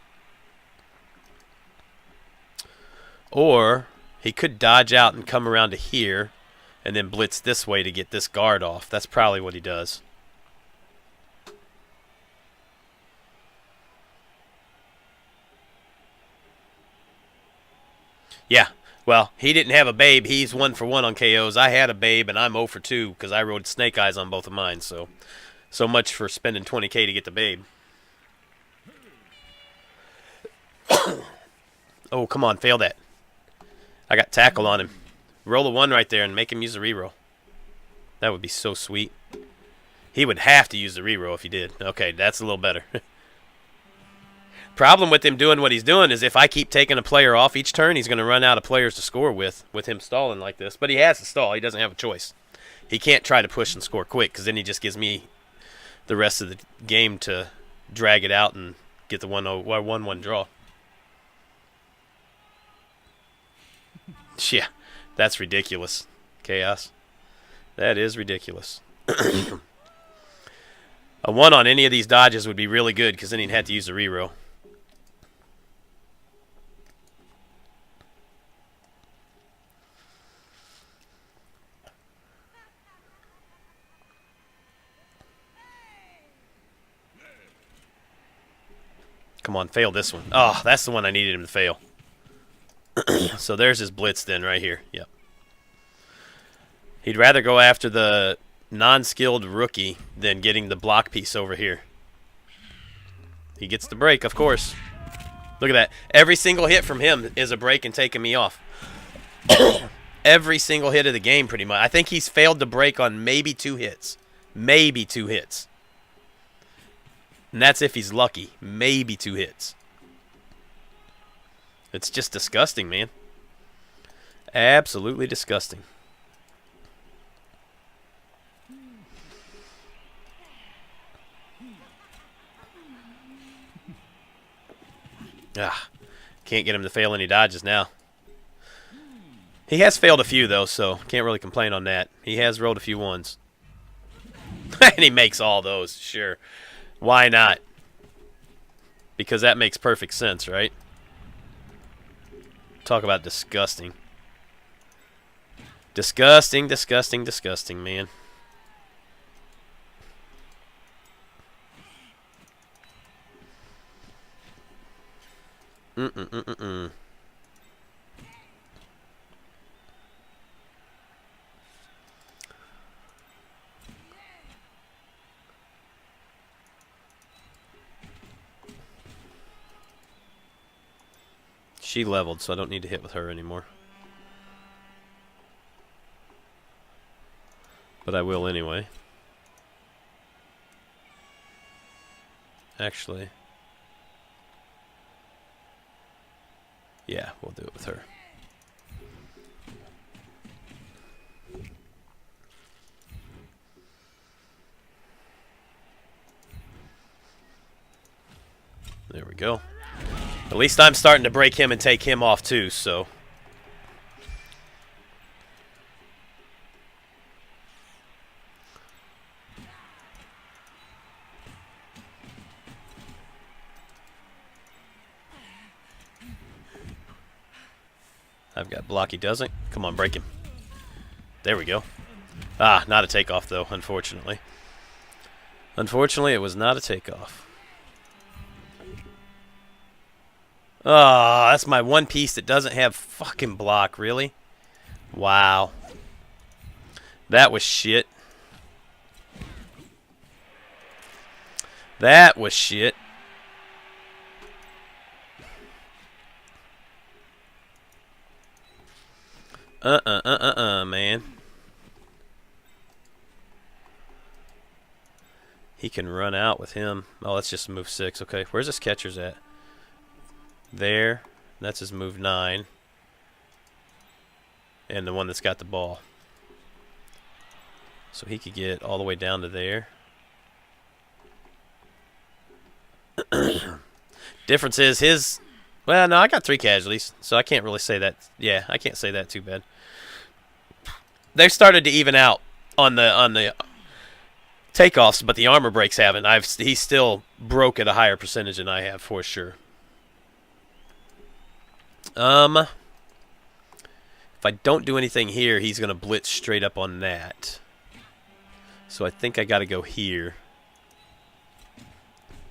Or he could dodge out and come around to here and then blitz this way to get this guard off. That's probably what he does. Yeah. Well, he didn't have a babe. He's 1 for 1 on KOs. I had a babe, and I'm 0 for 2 because I rode Snake Eyes on both of mine. So much for spending 20K to get the babe. Oh, come on. Fail that. I got tackle on him. Roll a 1 right there and make him use a reroll. That would be so sweet. He would have to use the reroll if he did. Okay, that's a little better. Problem with him doing what he's doing is if I keep taking a player off each turn, he's going to run out of players to score with him stalling like this. But he has to stall. He doesn't have a choice. He can't try to push and score quick because then he just gives me the rest of the game to drag it out and get the 1-1 draw. Yeah, that's ridiculous. Chaos. That is ridiculous. A 1 on any of these dodges would be really good because then he'd have to use the reroll. Come on, fail this one. Oh, that's the one I needed him to fail. So there's his blitz then right here. Yep. He'd rather go after the non-skilled rookie than getting the block piece over here. He gets the break, of course. Look at that. Every single hit from him is a break and taking me off. Every single hit of the game, pretty much. I think he's failed to break on maybe 2 hits. Maybe 2 hits. And that's if he's lucky. Maybe 2 hits. It's just disgusting, man. Absolutely disgusting. Can't get him to fail any dodges now. He has failed a few, though, so can't really complain on that. He has rolled a few 1s. And he makes all those, sure. Why not? Because that makes perfect sense, right? Talk about disgusting. Disgusting, disgusting, disgusting, man. She leveled, so I don't need to hit with her anymore. But I will anyway. Actually. Yeah, we'll do it with her. There we go. At least I'm starting to break him and take him off too, so. I've got block, he doesn't. Come on, break him. There we go. Ah, not a takeoff though, unfortunately. Unfortunately, it was not a takeoff. Ah, that's my one piece that doesn't have fucking block, really? Wow. That was shit. That was shit. Man. He can run out with him. Oh, let's just move 6. Okay, where's his catcher's at? There. That's his move 9. And the one that's got the ball. So he could get all the way down to there. Difference is his... Well, no, I got 3 casualties, so I can't really say that. Yeah, I can't say that too bad. They've started to even out on the takeoffs, but the armor breaks haven't. He's still broke at a higher percentage than I have for sure. If I don't do anything here, he's gonna blitz straight up on that. So I think I got to go here.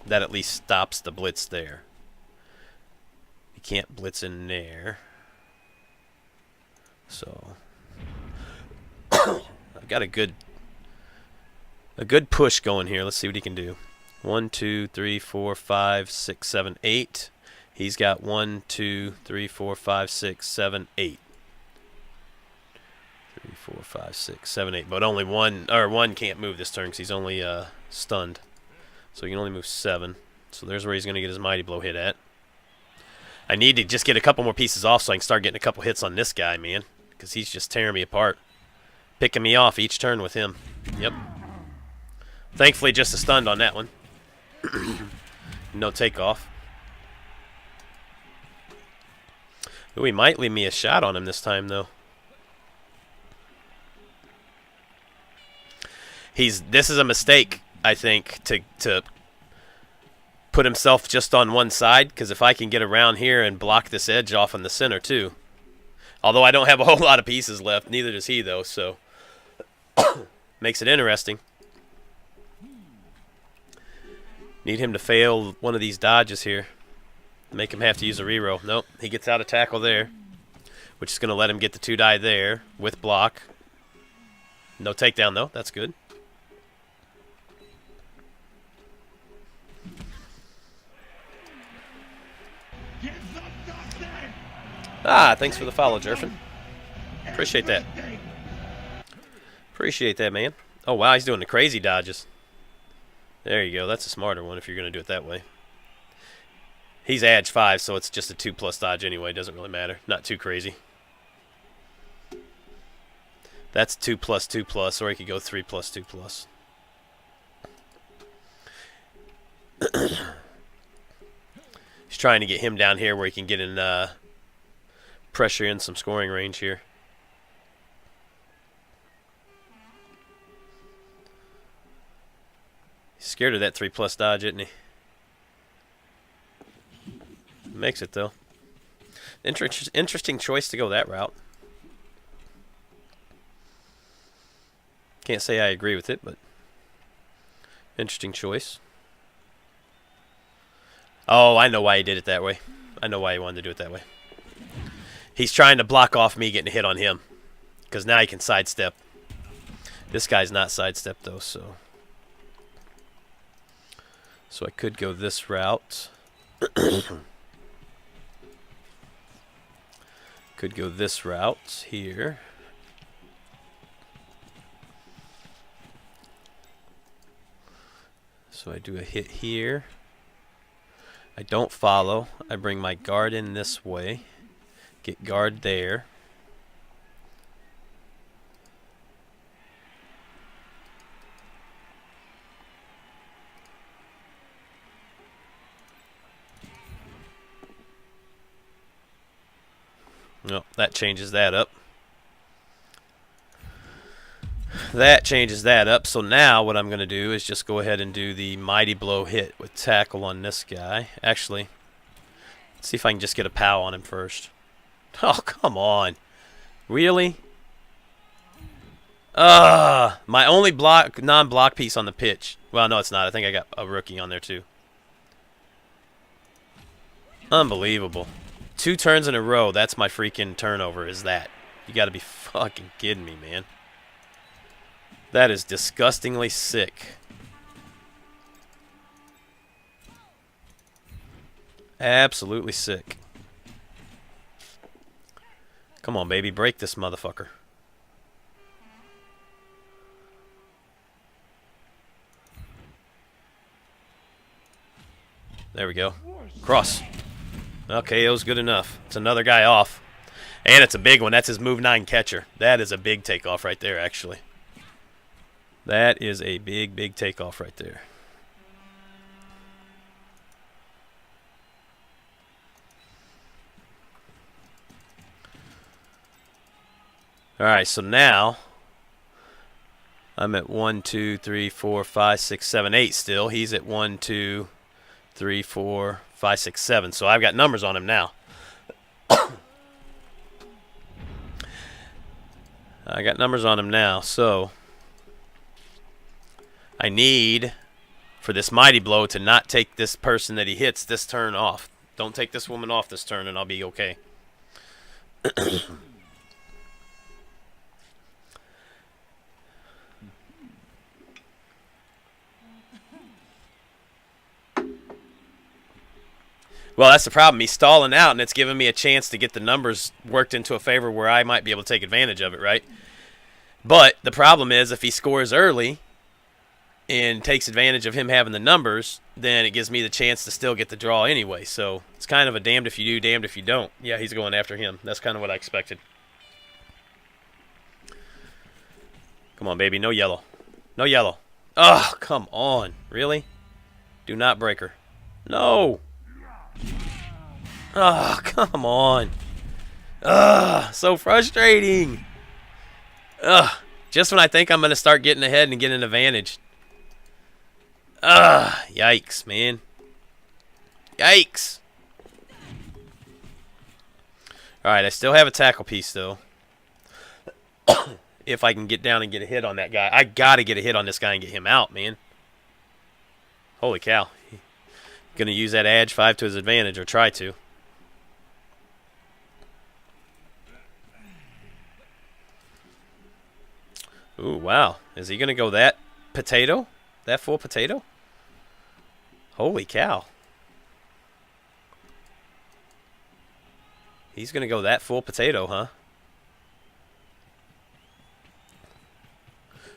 That at least stops the blitz there. You can't blitz in there. So I've got a good push going here. Let's see what he can do. 1, 2, 3, 4, 5, 6, 7, 8. He's got 1, 2, 3, 4, 5, 6, 7, 8. 3, 4, 5, 6, 7, 8. But only one can't move this turn because he's only stunned. So he can only move 7. So there's where he's going to get his Mighty Blow hit at. I need to just get a couple more pieces off so I can start getting a couple hits on this guy, man. Because he's just tearing me apart. Picking me off each turn with him. Yep. Thankfully, just a stunned on that one. No takeoff. Ooh, he might leave me a shot on him this time, though. This is a mistake, I think, to put himself just on one side, because if I can get around here and block this edge off in the center, too. Although I don't have a whole lot of pieces left, neither does he, though, so makes it interesting. Need him to fail one of these dodges here. Make him have to use a reroll. Nope, he gets out of tackle there, which is going to let him get the 2 die there with block. No takedown, though. That's good. Ah, thanks for the follow, Jerfin. Appreciate that. Appreciate that, man. Oh, wow, he's doing the crazy dodges. There you go. That's a smarter one if you're going to do it that way. He's edge 5, so it's just a 2+ dodge anyway. Doesn't really matter. Not too crazy. That's 2+, 2+, or he could go 3+, 2+. He's trying to get him down here where he can get in pressure in some scoring range here. He's scared of that 3+ dodge, isn't he? Makes it, though. Interesting choice to go that route. Can't say I agree with it, but interesting choice. Oh, I know why he did it that way. I know why he wanted to do it that way. He's trying to block off me getting a hit on him, because now he can sidestep. This guy's not sidestepped, though, so I could go this route. Could go this route here. So I do a hit here. I don't follow. I bring my guard in this way. Get guard there. No, that changes that up. That changes that up. So now what I'm going to do is just go ahead and do the mighty blow hit with tackle on this guy. Actually, let's see if I can just get a pow on him first. Oh, come on. Really? My only non-block piece on the pitch. Well, no, it's not. I think I got a rookie on there too. Unbelievable. 2 turns in a row. That's my freaking turnover, is that. You got to be fucking kidding me, man. That is disgustingly sick. Absolutely sick. Come on, baby. Break this motherfucker. There we go. Cross. Okay, it was good enough. It's another guy off. And it's a big one. That's his move 9 catcher. That is a big takeoff right there, actually. That is a big, big takeoff right there. Alright, so now I'm at 1, 2, 3, 4, 5, 6, 7, 8 still. He's at 1, 2, 3, 4, 5, 6, 7. So I've got numbers on him now. I got numbers on him now, so I need for this mighty blow to not take this person that he hits this turn off. Don't take this woman off this turn and I'll be okay. Well, that's the problem. He's stalling out, and it's giving me a chance to get the numbers worked into a favor where I might be able to take advantage of it, right? But the problem is if he scores early and takes advantage of him having the numbers, then it gives me the chance to still get the draw anyway. So it's kind of a damned if you do, damned if you don't. Yeah, he's going after him. That's kind of what I expected. Come on, baby. No yellow. No yellow. Oh, come on. Really? Do not break her. No. Oh, come on. So frustrating. Just when I think I'm going to start getting ahead and get an advantage. Yikes, man. Yikes. Alright, I still have a tackle piece, though. If I can get down and get a hit on that guy. I got to get a hit on this guy and get him out, man. Holy cow. Going to use that edge 5 to his advantage, or try to. Ooh, wow. Is he going to go that potato? That full potato? Holy cow. He's going to go that full potato, huh?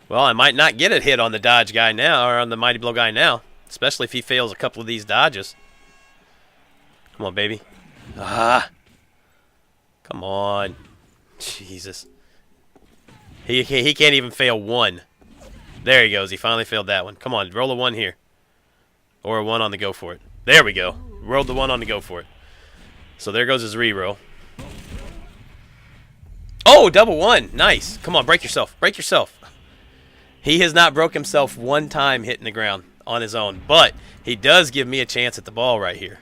Well, I might not get a hit on the dodge guy now, or on the mighty blow guy now. Especially if he fails a couple of these dodges. Come on, baby. Come on. Jesus. He can't even fail one. There he goes. He finally failed that one. Come on, roll a 1 here. Or a 1 on the go for it. There we go. Rolled the 1 on the go for it. So there goes his re-roll. Oh, double 1. Nice. Come on, break yourself. Break yourself. He has not broke himself one time hitting the ground on his own. But he does give me a chance at the ball right here.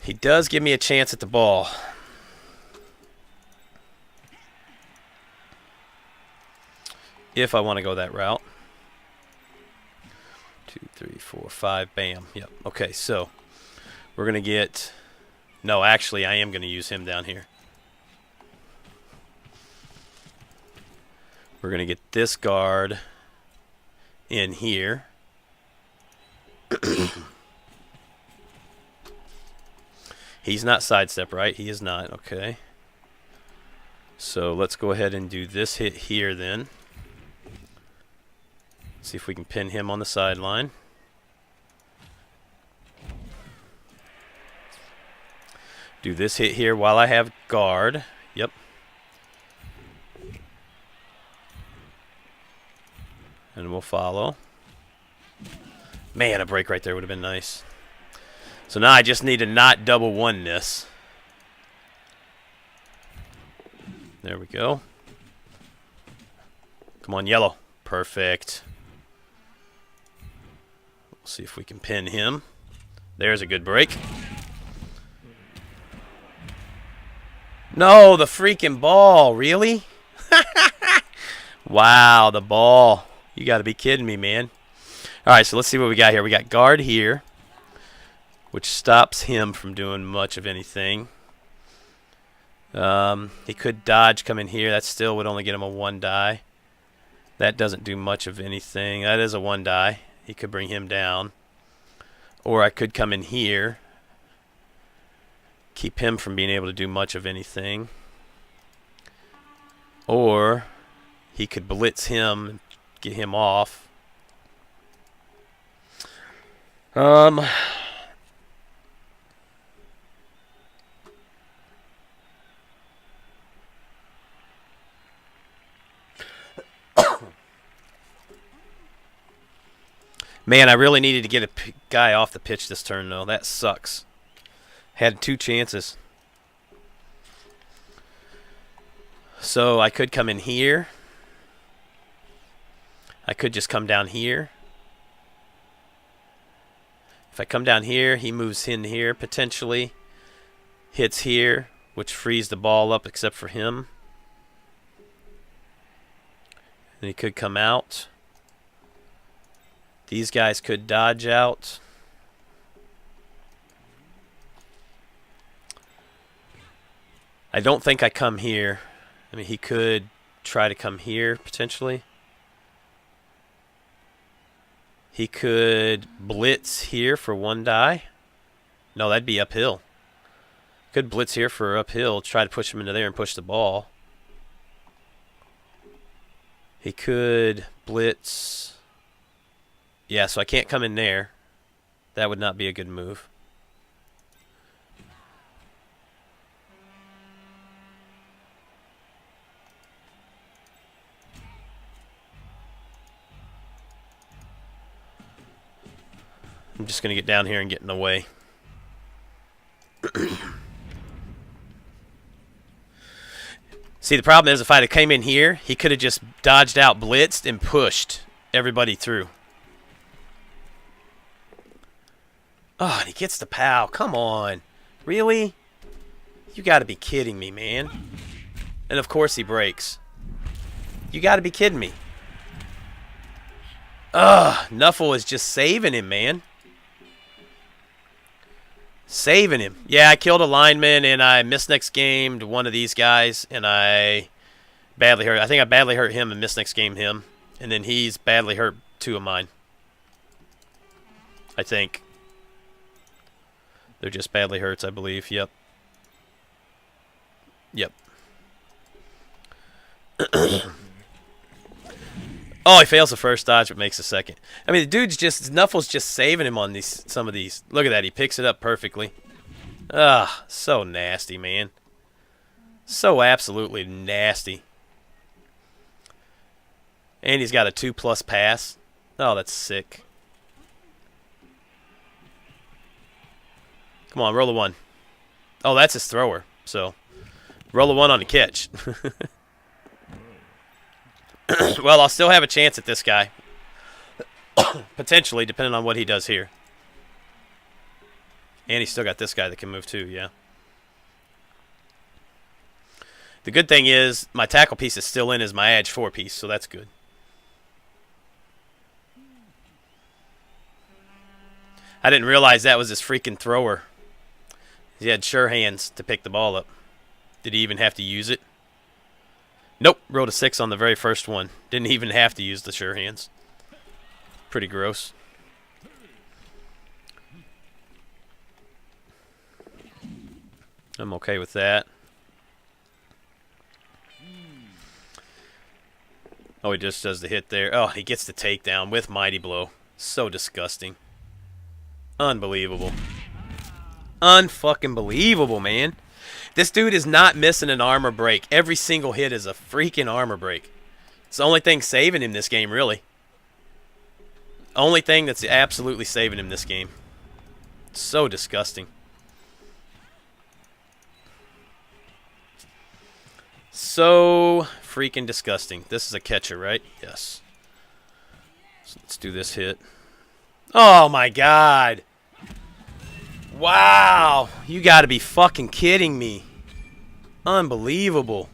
He does give me a chance at the ball. If I want to go that route. 2, 3, 4, 5. Bam. Yep. Okay, so we're going to get... No, actually, I am going to use him down here. We're going to get this guard in here. He's not sidestep, right? He is not. Okay. So let's go ahead and do this hit here then. See if we can pin him on the sideline. Do this hit here while I have guard. Yep. And we'll follow. Man, a break right there would have been nice. So now I just need to not double one this. There we go. Come on, yellow. Perfect. We'll see if we can pin him. There's a good break. No, the freaking ball. Really? Wow, the ball. You got to be kidding me, man. All right, so let's see what we got here. We got guard here, which stops him from doing much of anything. He could dodge, come in here. That still would only get him a 1 die. That doesn't do much of anything. That is a 1 die. He could bring him down. Or I could come in here. Keep him from being able to do much of anything. Or he could blitz him and get him off. Man, I really needed to get a guy off the pitch this turn, though. That sucks. Had 2 chances. So I could come in here. I could just come down here. If I come down here, he moves in here, potentially. Hits here, which frees the ball up except for him. And he could come out. These guys could dodge out. I don't think I come here. I mean, he could try to come here, potentially. He could blitz here for 1 die. No, that'd be uphill. Could blitz here for uphill, try to push him into there and push the ball. He could blitz. Yeah, so I can't come in there. That would not be a good move. I'm just going to get down here and get in the way. See, the problem is if I'd have came in here, he could have just dodged out, blitzed, and pushed everybody through. Oh, and he gets the POW. Come on. Really? You got to be kidding me, man. And, of course, he breaks. You got to be kidding me. Ugh, Nuffle is just saving him, man. Saving him. Yeah, I killed a lineman, and I missed next game to one of these guys, and I badly hurt. I think I badly hurt him and missed next game him. And then he's badly hurt 2 of mine. I think. They're just badly hurts, I believe. Yep. Yep. Oh, he fails the first dodge, but makes the second. I mean, the dude's just, Nuffle's just saving him on these, some of these. Look at that, he picks it up perfectly. Ah, so nasty, man. So absolutely nasty. And he's got a 2+ pass. Oh, that's sick. Come on, roll a 1. Oh, that's his thrower. So, roll a 1 on the catch. Well, I'll still have a chance at this guy. Potentially, depending on what he does here. And he's still got this guy that can move too, yeah. The good thing is, my tackle piece is still in as my edge 4 piece, so that's good. I didn't realize that was his freaking thrower. He had sure hands to pick the ball up. Did he even have to use it? Nope, rolled a 6 on the very first one. Didn't even have to use the sure hands. Pretty gross. I'm okay with that. Oh, he just does the hit there. Oh, he gets the takedown with Mighty Blow. So disgusting. Unbelievable. Unfucking believable, man. This dude is not missing an armor break. Every single hit is a freaking armor break. It's the only thing saving him this game, really. Only thing that's absolutely saving him this game. So disgusting. So freaking disgusting. This is a catcher, right? Yes. So let's do this hit. Oh my god. Wow. You gotta be fucking kidding me. Unbelievable.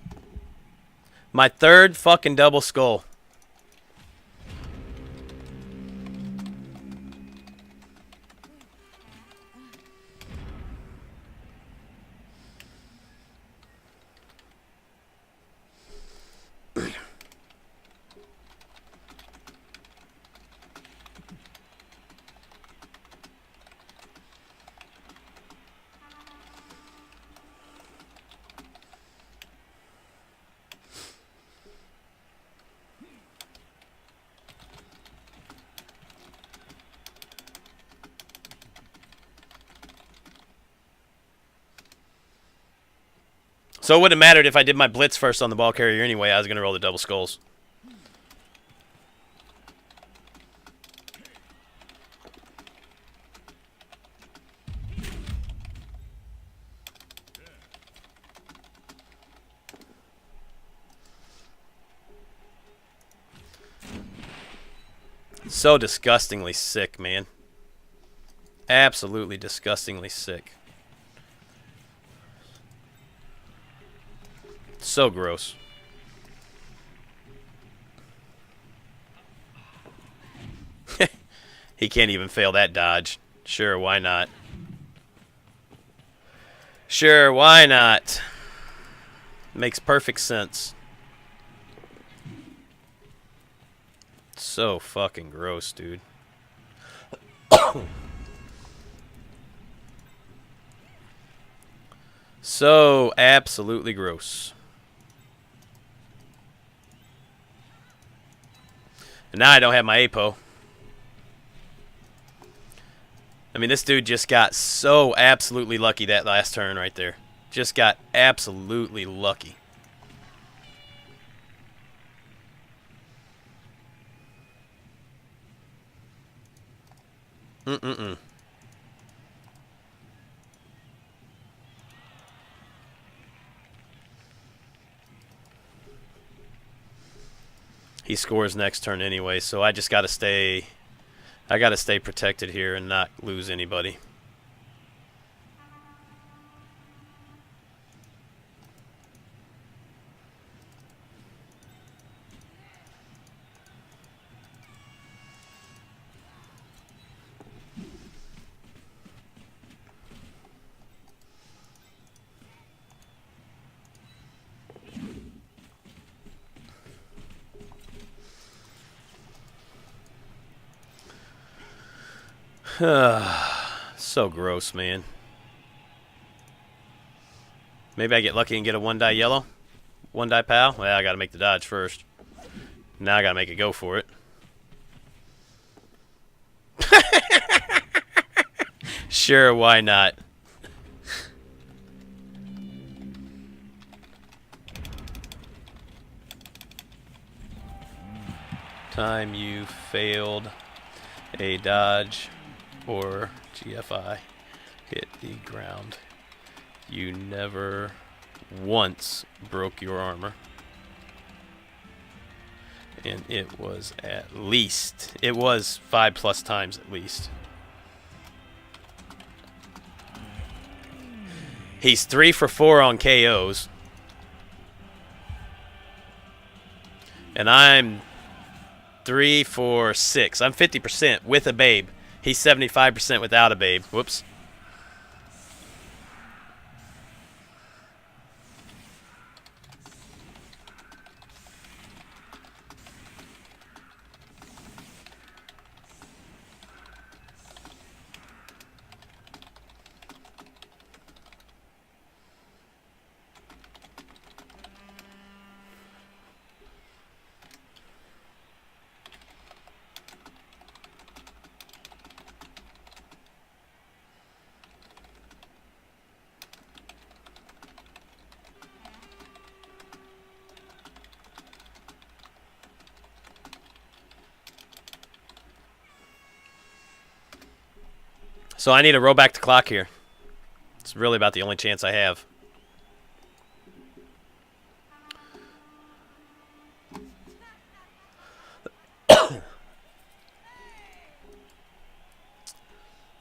My third fucking double skull. So it wouldn't have mattered if I did my blitz first on the ball carrier anyway. I was going to roll the double skulls. So disgustingly sick, man. Absolutely disgustingly sick. So gross. He can't even fail that dodge. Sure, why not? Sure, why not? Makes perfect sense. So fucking gross, dude. So absolutely gross. And now I don't have my APO. I mean, this dude just got so absolutely lucky that last turn right there. Just got absolutely lucky. He scores next turn anyway, so I just gotta stay. I gotta stay protected here and not lose anybody. So gross, man. Maybe I get lucky and get a 1-die yellow. 1-die pal. Well, I gotta make the dodge first. Now I gotta make it go for it. Sure, why not? Time you failed a dodge or GFI hit the ground, you never once broke your armor. And it was at least, it was 5+ times at least. He's 3 for 4 on KOs. And I'm 3 for 6. I'm 50% with a babe. He's 75% without a babe. Whoops. So I need to roll back the clock here. It's really about the only chance I have. If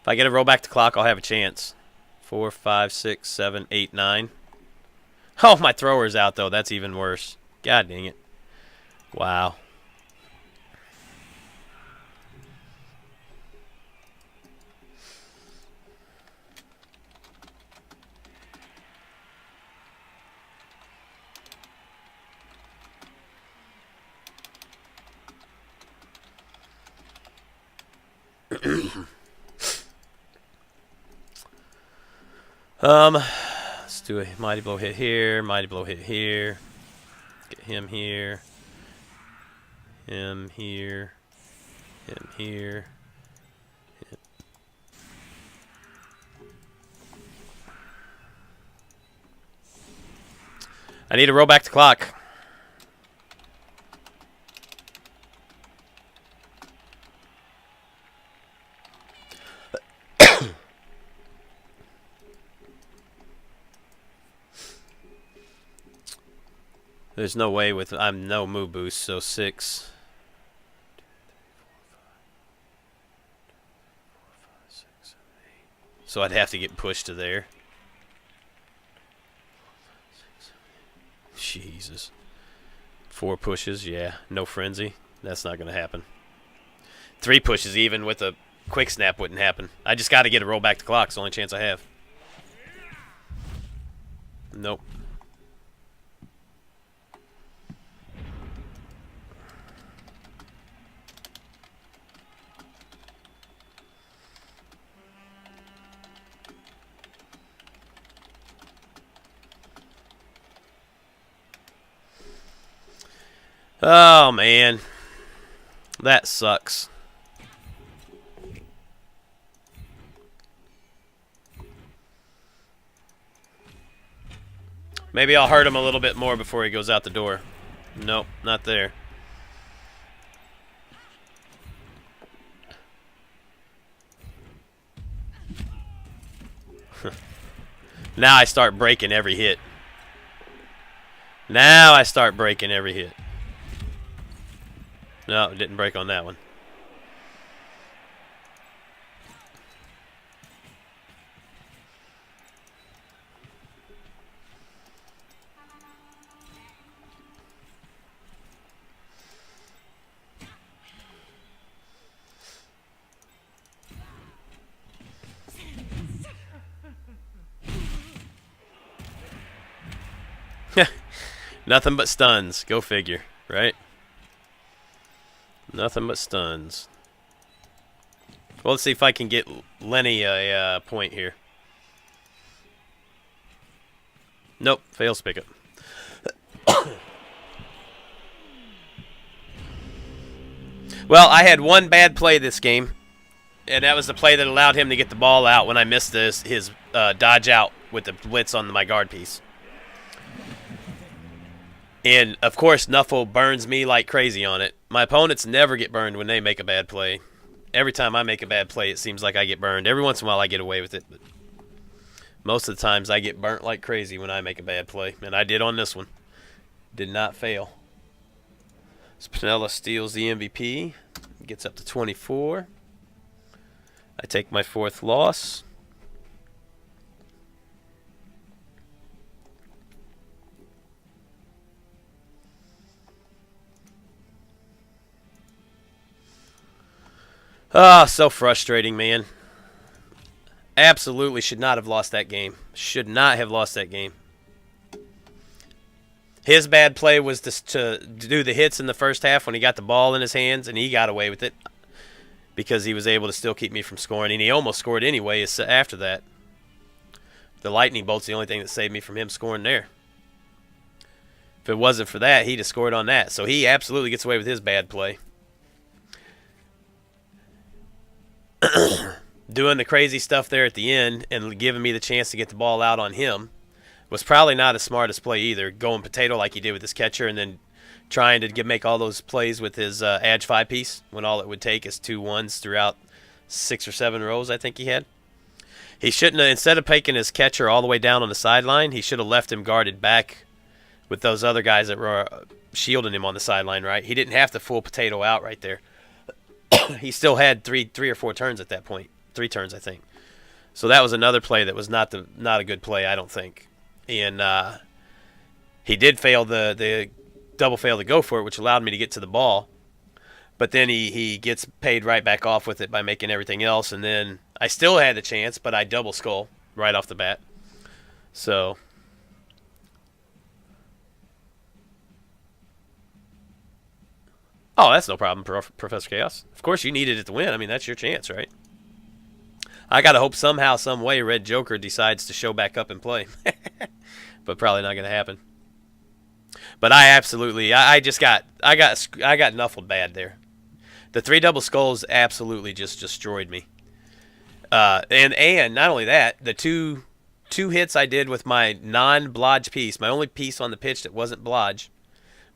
I get a roll back the clock, I'll have a chance. 4, 5, 6, 7, 8, 9. Oh, my thrower's out, though. That's even worse. God dang it. Wow. Let's do a mighty blow hit here, mighty blow hit here. Get him here. Him here. Him here. Him. I need to roll back the clock. There's no way with I'm no move boost, so 6. 6, 7, 8. So I'd have to get pushed to there. Jesus. 4 pushes, yeah. No frenzy. That's not going to happen. 3 pushes even with a quick snap wouldn't happen. I just got to get a roll back the clock. It's the only chance I have. Nope. Oh, man. That sucks. Maybe I'll hurt him a little bit more before he goes out the door. Nope, not there. Now I start breaking every hit. Now I start breaking every hit. No, it didn't break on that one. Nothing but stuns. Go figure, right? Nothing but stuns. Well, let's see if I can get Lenny a point here. Nope, fails pick up. Well, I had one bad play this game, and that was the play that allowed him to get the ball out when I missed his dodge out with the blitz on my guard piece. And, of course, Nuffle burns me like crazy on it. My opponents never get burned when they make a bad play. Every time I make a bad play, it seems like I get burned. Every once in a while, I get away with it. But most of the times, I get burnt like crazy when I make a bad play. And I did on this one. Did not fail. Spinella steals the MVP. Gets up to 24. I take my 4th loss. Oh, so frustrating, man. Absolutely should not have lost that game. Should not have lost that game. His bad play was to do the hits in the first half when he got the ball in his hands, and he got away with it because he was able to still keep me from scoring, and he almost scored anyway after that. The lightning bolt's the only thing that saved me from him scoring there. If it wasn't for that, he'd have scored on that. So he absolutely gets away with his bad play. Doing the crazy stuff there at the end and giving me the chance to get the ball out on him was probably not as smart as play either. Going potato like he did with his catcher and then trying to make all those plays with his edge 5-piece when all it would take is 2 1s throughout 6 or 7 rows I think he had. He shouldn't have, instead of taking his catcher all the way down on the sideline, he should have left him guarded back with those other guys that were shielding him on the sideline, right? He didn't have to full potato out right there. He still had three or four turns at that point. 3 turns, I think. So that was another play that was not a good play, I don't think. And he did fail the double fail to go for it, which allowed me to get to the ball. But then he gets paid right back off with it by making everything else. And then I still had the chance, but I double skull right off the bat. So oh, that's no problem, Professor Chaos. Of course you needed it to win. I mean, that's your chance, right? I got to hope somehow, some way, Red Joker decides to show back up and play. But probably not going to happen. But I absolutely, I got nuffled bad there. The 3 double skulls absolutely just destroyed me. And not only that, the two hits I did with my non-blodge piece, my only piece on the pitch that wasn't blodge,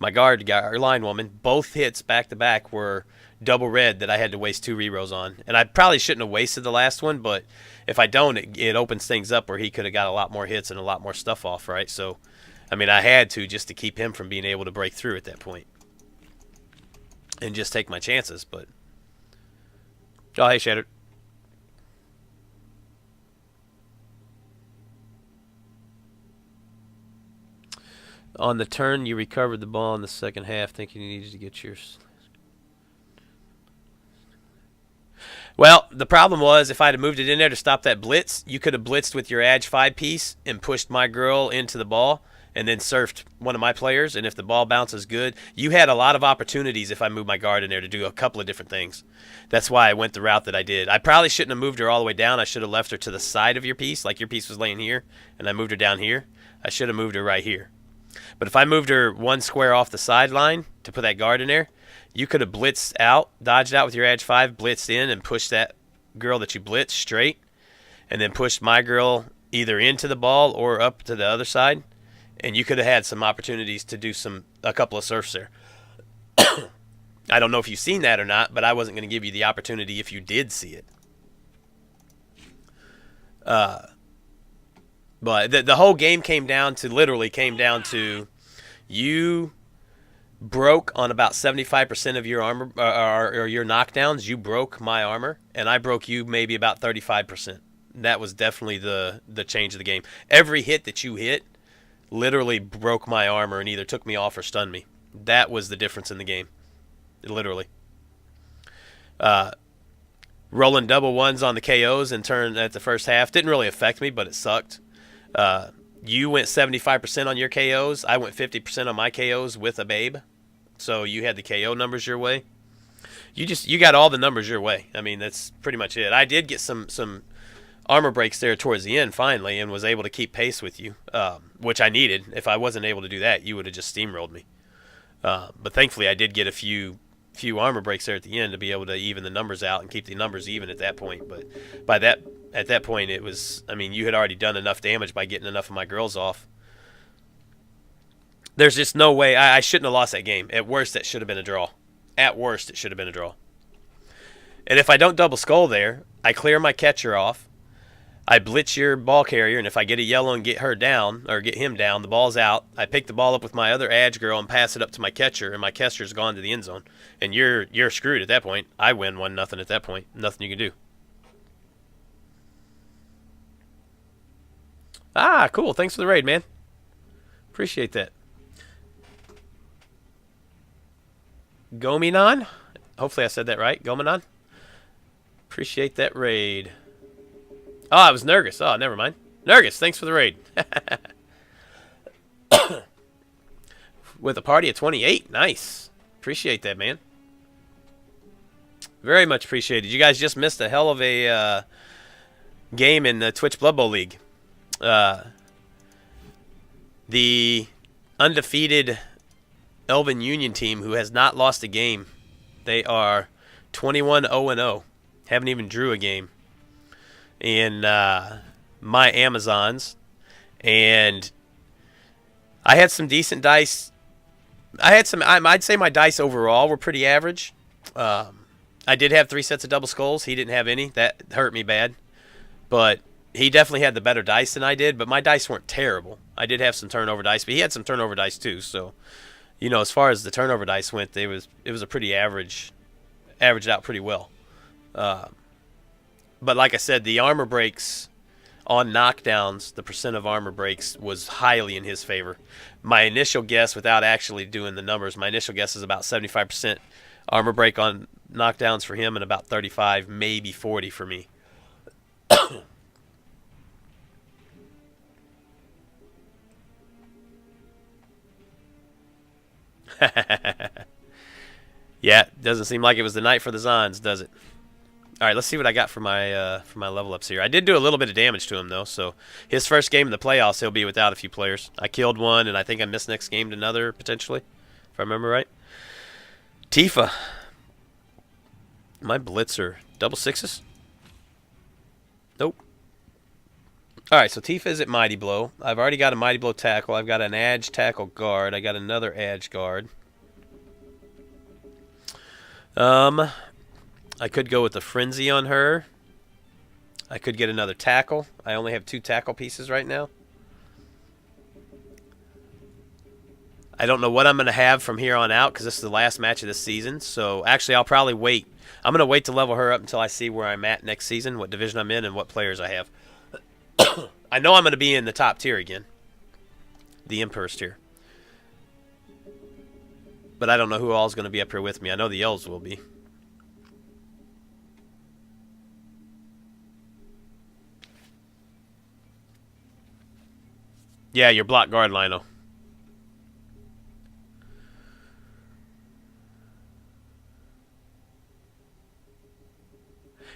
my guard guy, or line woman, both hits back to back were double red that I had to waste 2 rerolls on. And I probably shouldn't have wasted the last one, but if I don't, it opens things up where he could have got a lot more hits and a lot more stuff off, right? So, I mean, I had to just to keep him from being able to break through at that point. And just take my chances, but... Oh, hey, Shattered. On the turn, you recovered the ball in the second half, thinking you needed to get yours. Well, the problem was if I'd have moved it in there to stop that blitz, you could have blitzed with your Edge 5 piece and pushed my girl into the ball and then surfed one of my players. And if the ball bounces good, you had a lot of opportunities if I moved my guard in there to do a couple of different things. That's why I went the route that I did. I probably shouldn't have moved her all the way down. I should have left her to the side of your piece, like your piece was laying here, and I moved her down here. I should have moved her right here. But if I moved her 1 square off the sideline to put that guard in there, you could have blitzed out, dodged out with your Edge 5, blitzed in, and pushed that girl that you blitzed straight, and then pushed my girl either into the ball or up to the other side, and you could have had some opportunities to do a couple of surfs there. I don't know if you've seen that or not, but I wasn't going to give you the opportunity if you did see it. But the whole game literally came down to you broke on about 75% of your armor or your knockdowns. You broke my armor, and I broke you maybe about 35%. That was definitely the change of the game. Every hit that you hit literally broke my armor and either took me off or stunned me. That was the difference in the game. Literally. Rolling double ones on the KOs in turn at the first half didn't really affect me, but it sucked. You went 75% on your KOs. I went 50% on my KOs with a babe. So you had the KO numbers your way. You got all the numbers your way. I mean, that's pretty much it. I did get some armor breaks there towards the end finally and was able to keep pace with you, which I needed. If I wasn't able to do that, you would have just steamrolled me. But thankfully, I did get a few armor breaks there at the end to be able to even the numbers out and keep the numbers even at that point. But at that point, it was, I mean, you had already done enough damage by getting enough of my girls off. There's just no way. I shouldn't have lost that game. At worst, that should have been a draw. At worst, it should have been a draw. And if I don't double skull there, I clear my catcher off. I blitz your ball carrier, and if I get a yellow and get her down, or get him down, the ball's out. I pick the ball up with my other edge girl and pass it up to my catcher, and my catcher's gone to the end zone. And you're screwed at that point. I win 1-0 at that point. Nothing you can do. Ah, cool. Thanks for the raid, man. Appreciate that. Gominon? Hopefully I said that right. Gominon? Appreciate that raid. Oh, it was Nurgus. Oh, never mind. Nurgus, thanks for the raid. With a party of 28. Nice. Appreciate that, man. Very much appreciated. You guys just missed a hell of a game in the Twitch Blood Bowl League. The undefeated Elven Union team, who has not lost a game, they are 21-0-0. Haven't even drew a game in my Amazons. And I had some decent dice. I'd say my dice overall were pretty average. I did have 3 sets of double skulls. He didn't have any. That hurt me bad. But he definitely had the better dice than I did, but my dice weren't terrible. I did have some turnover dice, but he had some turnover dice too. So, as far as the turnover dice went, it was a pretty averaged out pretty well. But like I said, the armor breaks on knockdowns, the percent of armor breaks was highly in his favor. My initial guess, without actually doing the numbers, my initial guess is about 75% armor break on knockdowns for him and about 35, maybe 40 for me. Yeah, doesn't seem like it was the night for the Zons, does it? All right, let's see what I got for my level ups here. I did do a little bit of damage to him though, so his first game in the playoffs, he'll be without a few players. I killed one, and I think I missed next game to another potentially, if I remember right. Tifa, my blitzer, double sixes. Nope. All right, so Tifa is at Mighty Blow. I've already got a Mighty Blow tackle. I've got an Edge tackle guard. I got another Edge guard. I could go with the Frenzy on her. I could get another tackle. I only have 2 tackle pieces right now. I don't know what I'm going to have from here on out because this is the last match of this season. So actually, I'll probably wait. I'm going to wait to level her up until I see where I'm at next season, what division I'm in, and what players I have. I know I'm going to be in the top tier again. The Emperor's tier. But I don't know who all is going to be up here with me. I know the Elves will be. Yeah, your block guard, Lionel.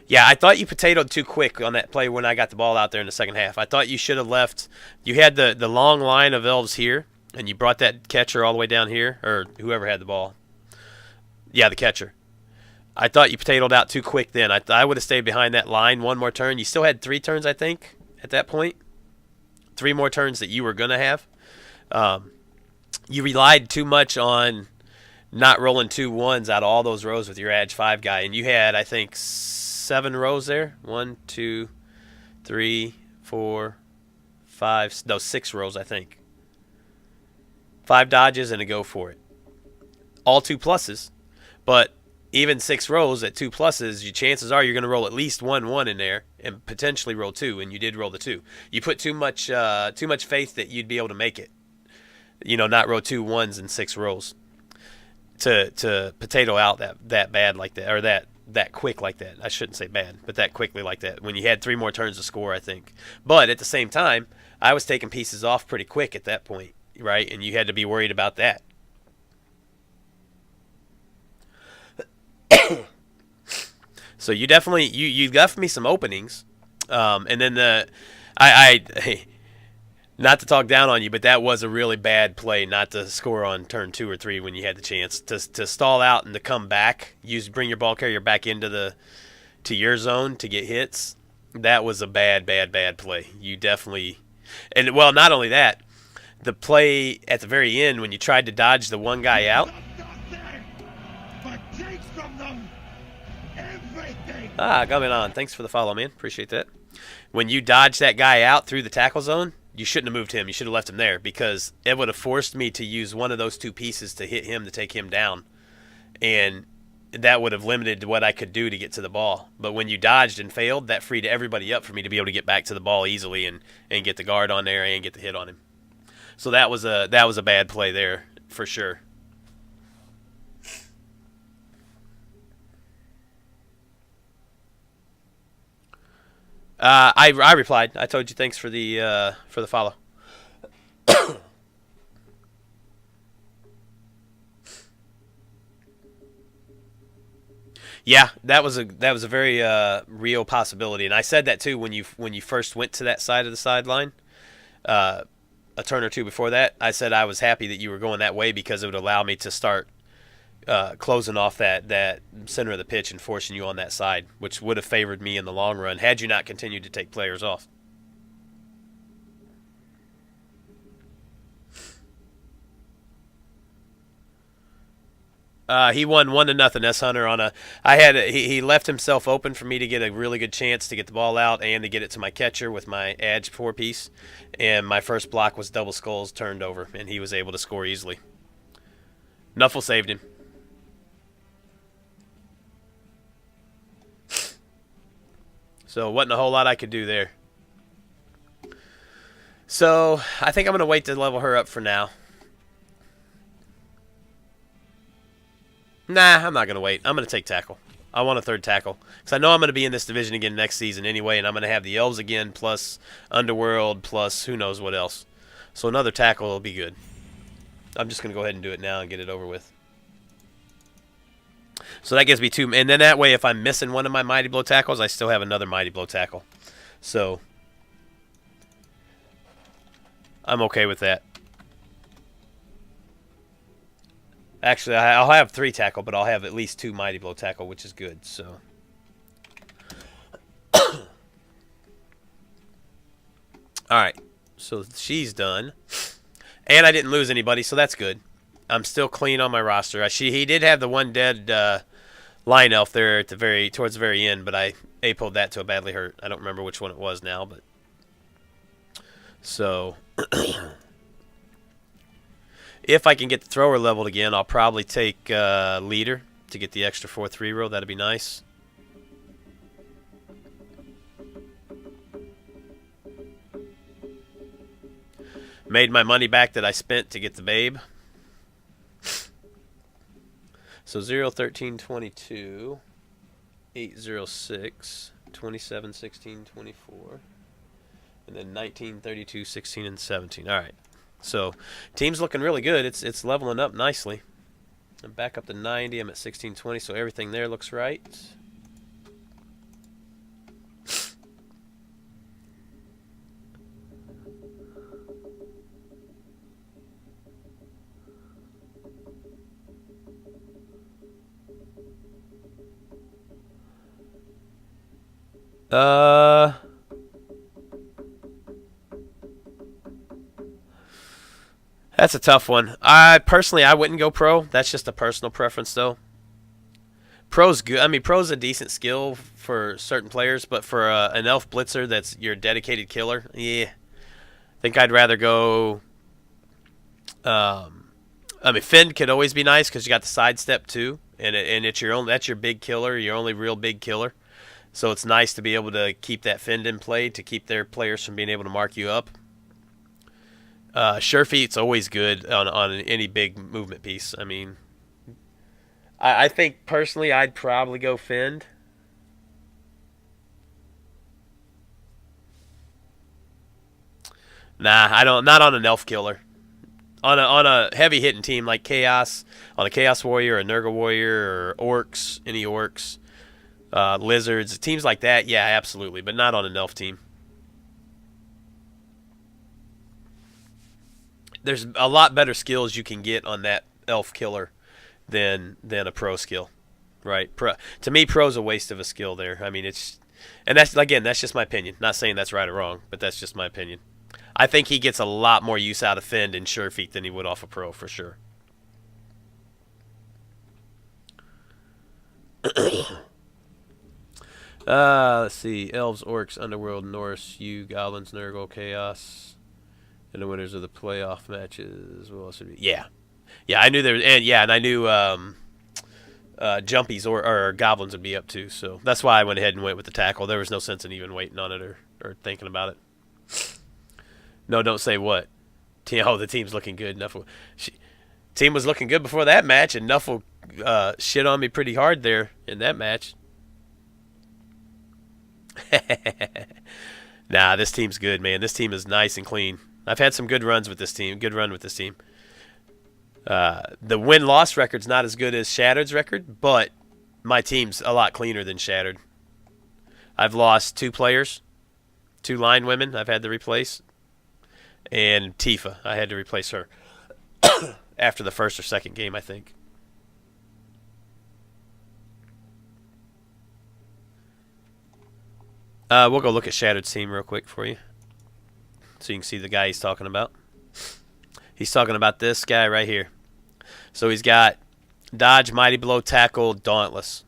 Yeah, I thought you potatoed too quick on that play when I got the ball out there in the second half. I thought you should have left. You had the long line of Elves here, and you brought that catcher all the way down here, or whoever had the ball. Yeah, the catcher. I thought you potatoed out too quick then. I would have stayed behind that line one more turn. You still had 3 turns, I think, at that point. 3 more turns that you were going to have. You relied too much on not rolling 2 1s out of all those rows with your Edge 5 guy, and you had, I think, 7 rows there. 1, 2, 3, 4, 5. No, 6 rows, I think. 5 dodges and a go for it. All 2 pluses, but even 6 rows at 2 pluses, your chances are you're going to roll at least 1 1 in there and potentially roll 2, and you did roll the 2. You put too much faith that you'd be able to make it. Not roll 2 1s in 6 rows to potato out that bad like that, or that quick like that. I shouldn't say bad, but that quickly like that. When you had 3 more turns to score, I think. But at the same time, I was taking pieces off pretty quick at that point, right? And you had to be worried about that. So you definitely you left me some openings, and then I not to talk down on you, but that was a really bad play not to score on turn 2 or 3 when you had the chance to stall out and to come back. Bring your ball carrier back into your zone to get hits. That was a bad play. You definitely, and well, not only that, the play at the very end when you tried to dodge the one guy out. Coming on. Thanks for the follow, man. Appreciate that. When you dodged that guy out through the tackle zone, you shouldn't have moved him. You should have left him there because it would have forced me to use one of those 2 pieces to hit him to take him down. And that would have limited what I could do to get to the ball. But when you dodged and failed, that freed everybody up for me to be able to get back to the ball easily and get the guard on there and get the hit on him. So that was a bad play there for sure. I replied. I told you thanks for the follow. Yeah, that was a very real possibility, and I said that too when you first went to that side of the sideline. A turn or 2 before that, I said I was happy that you were going that way because it would allow me to start closing off that center of the pitch and forcing you on that side, which would have favored me in the long run had you not continued to take players off. He won 1-0. S Hunter on a. I had he left himself open for me to get a really good chance to get the ball out and to get it to my catcher with my edge 4-piece, and my first block was double skulls turned over, and he was able to score easily. Nuffle saved him. So wasn't a whole lot I could do there. So I think I'm gonna wait to level her up for now. Nah, I'm not going to wait. I'm going to take tackle. I want a third tackle. Because I know I'm going to be in this division again next season anyway, and I'm going to have the elves again, plus Underworld, plus who knows what else. So another tackle will be good. I'm just going to go ahead and do it now and get it over with. So that gives me 2. And then that way, if I'm missing one of my Mighty Blow tackles, I still have another Mighty Blow tackle. So I'm okay with that. Actually, I'll have 3 tackle, but I'll have at least 2 Mighty Blow tackle, which is good. So, all right. So she's done, and I didn't lose anybody, so that's good. I'm still clean on my roster. He did have the one dead line elf there at towards the very end, but I APO'd that to a badly hurt. I don't remember which one it was now, but so. If I can get the thrower leveled again, I'll probably take leader to get the extra 4-3 roll. That'd be nice. Made my money back that I spent to get the babe. So 0, 13, 22, 8, 0, 6, 27, 16, 24, and then 19, 32, 16, and 17. All right. So, team's looking really good. It's leveling up nicely. I'm back up to 90. I'm at 1620, so everything there looks right. That's a tough one. I wouldn't go pro. That's just a personal preference, though. Pro's good. I mean, pro's a decent skill for certain players, but for an elf blitzer that's your dedicated killer, yeah, I think I'd rather go. I mean, Fend could always be nice because you got the sidestep too, and it's that's your big killer, your only real big killer. So it's nice to be able to keep that Fend in play to keep their players from being able to mark you up. Sure feet's always good on any big movement piece. I mean, I think personally I'd probably go Fend. Nah, I don't. Not on an elf killer. On a heavy hitting team like Chaos, on a Chaos Warrior, a Nurgle Warrior, or Orcs, any Orcs, Lizards, teams like that. Yeah, absolutely, but not on an elf team. There's a lot better skills you can get on that elf killer than a pro skill, right? To me, pro's a waste of a skill there. I mean, that's just my opinion. Not saying that's right or wrong, but that's just my opinion. I think he gets a lot more use out of Fend and Sure Feet than he would off a pro for sure. Let's see. Elves, Orcs, Underworld, Norse, you, Goblins, Nurgle, Chaos. And the winners of the playoff matches. What else would be? Yeah, I knew there was, and I knew Jumpies or Goblins would be up too. So that's why I went ahead and went with the tackle. There was no sense in even waiting on it or thinking about it. No, don't say what. Oh, the team's looking good. Nuffle, team was looking good before that match, and Nuffle shit on me pretty hard there in that match. Nah, this team's good, man. This team is nice and clean. I've had some good runs with this team. Good run with this team. The win-loss record's not as good as Shattered's record, but my team's a lot cleaner than Shattered. I've lost 2 players, 2 line women I've had to replace, and Tifa, I had to replace her after the first or second game, I think. We'll go look at Shattered's team real quick for you, so you can see the guy he's talking about. He's talking about this guy right here. So he's got Dodge, mighty blow, tackle, dauntless.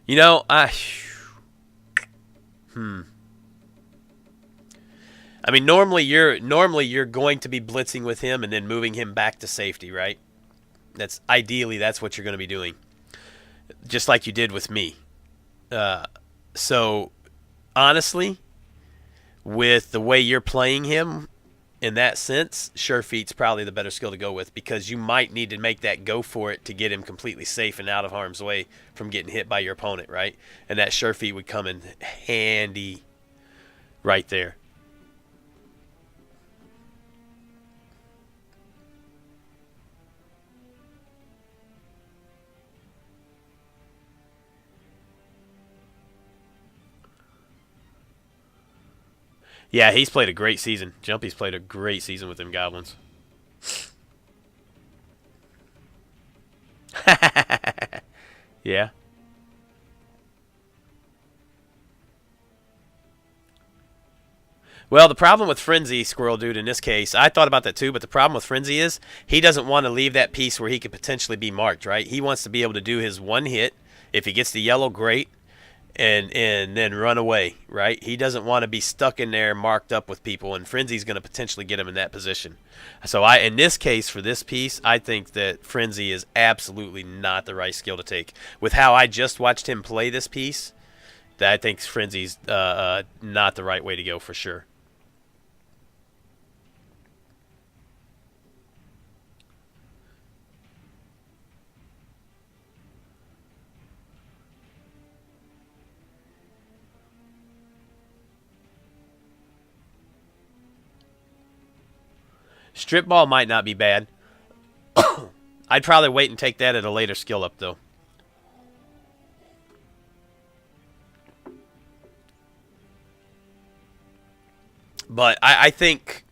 You know, I mean, normally you're going to be blitzing with him and then moving him back to safety, right? That's what you're going to be doing, just like you did with me. So honestly, with the way you're playing him, in that sense, Sure Feet's probably the better skill to go with, because you might need to make that go for it to get him completely safe and out of harm's way from getting hit by your opponent, right? And that Sure Feet would come in handy right there. Yeah, he's played a great season. Jumpy's played a great season with them goblins. Yeah. Well, the problem with Frenzy, Squirrel Dude, in this case, I thought about that too, but the problem with Frenzy is he doesn't want to leave that piece where he could potentially be marked, right? He wants to be able to do his one hit. If he gets the yellow, great. And then run away, right? He doesn't want to be stuck in there marked up with people, and Frenzy's going to potentially get him in that position. So in this case, for this piece, I think that Frenzy is absolutely not the right skill to take. With how I just watched him play this piece, I think Frenzy's not the right way to go for sure. Strip ball might not be bad. I'd probably wait and take that at a later skill up, though. But I think,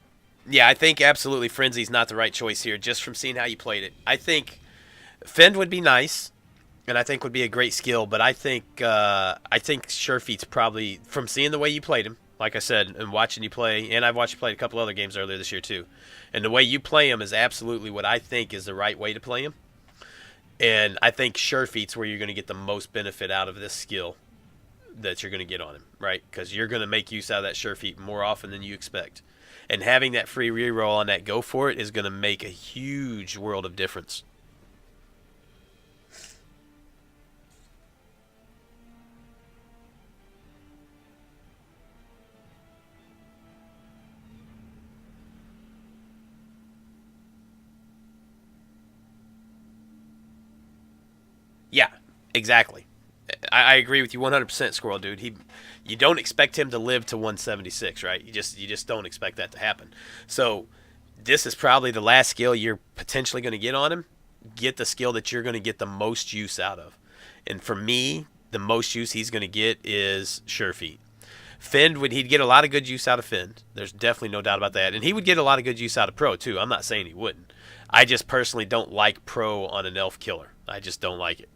yeah, I think absolutely Frenzy's not the right choice here, just from seeing how you played it. I think Fend would be nice, and I think would be a great skill, but I think Sure Feet's probably, from seeing the way you played him, like I said, and watching you play, and I've watched you play a couple other games earlier this year too, and the way you play him is absolutely what I think is the right way to play him. And I think Sure Feet's where you're going to get the most benefit out of this skill that you're going to get on him, right? Because you're going to make use out of that Sure Feet more often than you expect. And having that free reroll on that go for it is going to make a huge world of difference. Yeah, exactly. I agree with you 100%, Squirrel Dude. You don't expect him to live to 176, right? You just don't expect that to happen. So this is probably the last skill you're potentially going to get on him. Get the skill that you're going to get the most use out of. And for me, the most use he's going to get is Sure Feet. He'd get a lot of good use out of Fend. There's definitely no doubt about that. And he would get a lot of good use out of Pro, too. I'm not saying he wouldn't. I just personally don't like Pro on an elf killer. I just don't like it.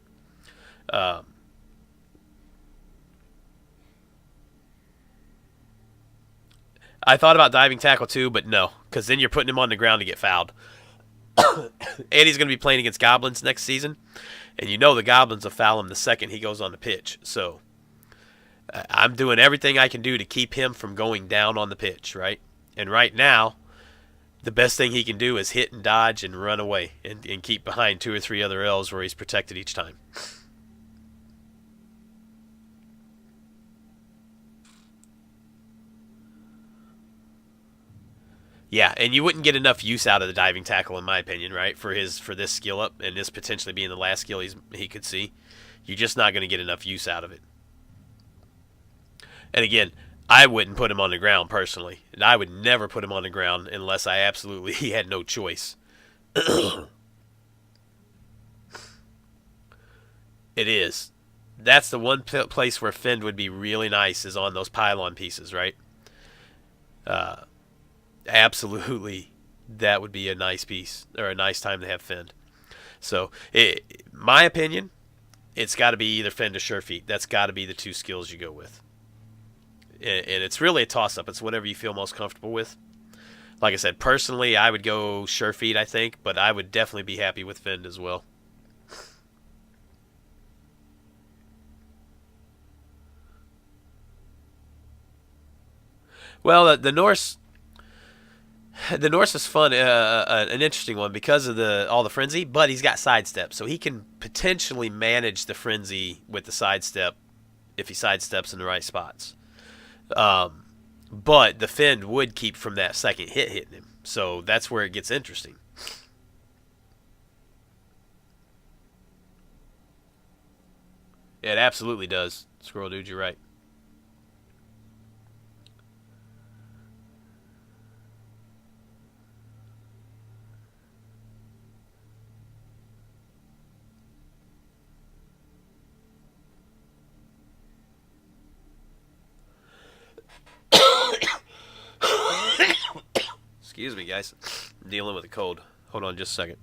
I thought about diving tackle too, but no, because then you're putting him on the ground to get fouled. And he's going to be playing against Goblins next season, and you know the Goblins will foul him the second he goes on the pitch. So I'm doing everything I can do to keep him from going down on the pitch, right? And right now, the best thing he can do is hit and dodge and run away and keep behind 2 or 3 other L's where he's protected each time. Yeah, and you wouldn't get enough use out of the diving tackle, in my opinion, right? For this skill up, and this potentially being the last skill he could see. You're just not going to get enough use out of it. And again, I wouldn't put him on the ground personally. And I would never put him on the ground unless I absolutely he had no choice. It is. That's the one place where Fend would be really nice, is on those pylon pieces, right? Absolutely, that would be a nice piece, or a nice time to have Fend. So, my opinion, it's got to be either Fend or Sure Feet. That's got to be the 2 skills you go with. And it's really a toss-up. It's whatever you feel most comfortable with. Like I said, personally, I would go Sure Feet, I think, but I would definitely be happy with Fend as well. Well, the Norse is fun, an interesting one because of all the frenzy, but he's got sidestep, so he can potentially manage the frenzy with the sidestep if he sidesteps in the right spots. But the Fend would keep from that second hit hitting him, so that's where it gets interesting. It absolutely does, Squirrel Dude. You're right. Excuse me, guys. I'm dealing with a cold. Hold on just a second.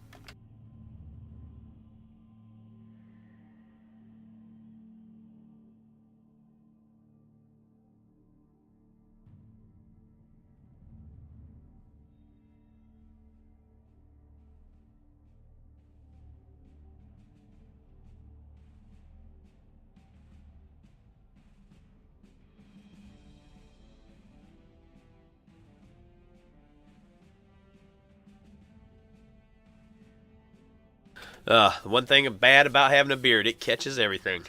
The one thing bad about having a beard, it catches everything.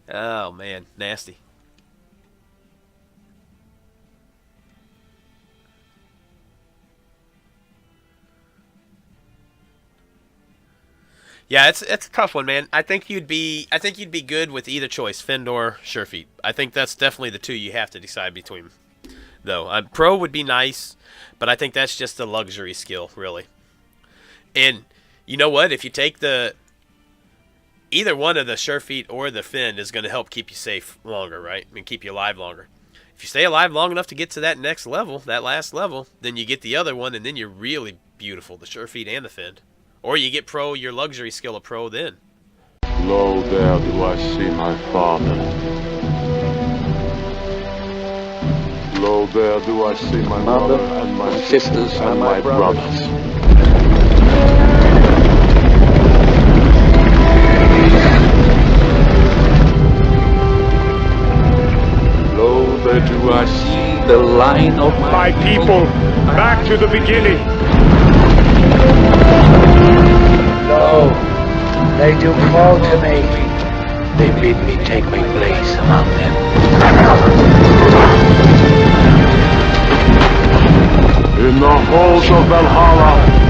Oh, man. Nasty. Yeah, it's a tough one, man. I think you'd be good with either choice, Fend or Sure Feet. I think that's definitely the two you have to decide between. Though Pro would be nice, but I think that's just a luxury skill, really. And you know what? If you take either one of the Sure Feet or the Fend is going to help keep you safe longer, right? I mean, keep you alive longer. If you stay alive long enough to get to that next level, that last level, then you get the other one, and then you're really beautiful, the Sure Feet and the Fend. Or you get Pro, your luxury skill of Pro then. Lo, there do I see my father. Lo, there do I see my mother and my sisters and my brothers. Lo, there do I see the line of My people, back to the beginning. Lo, they do fall to me. They bid me take my place among them. in the halls of Valhalla.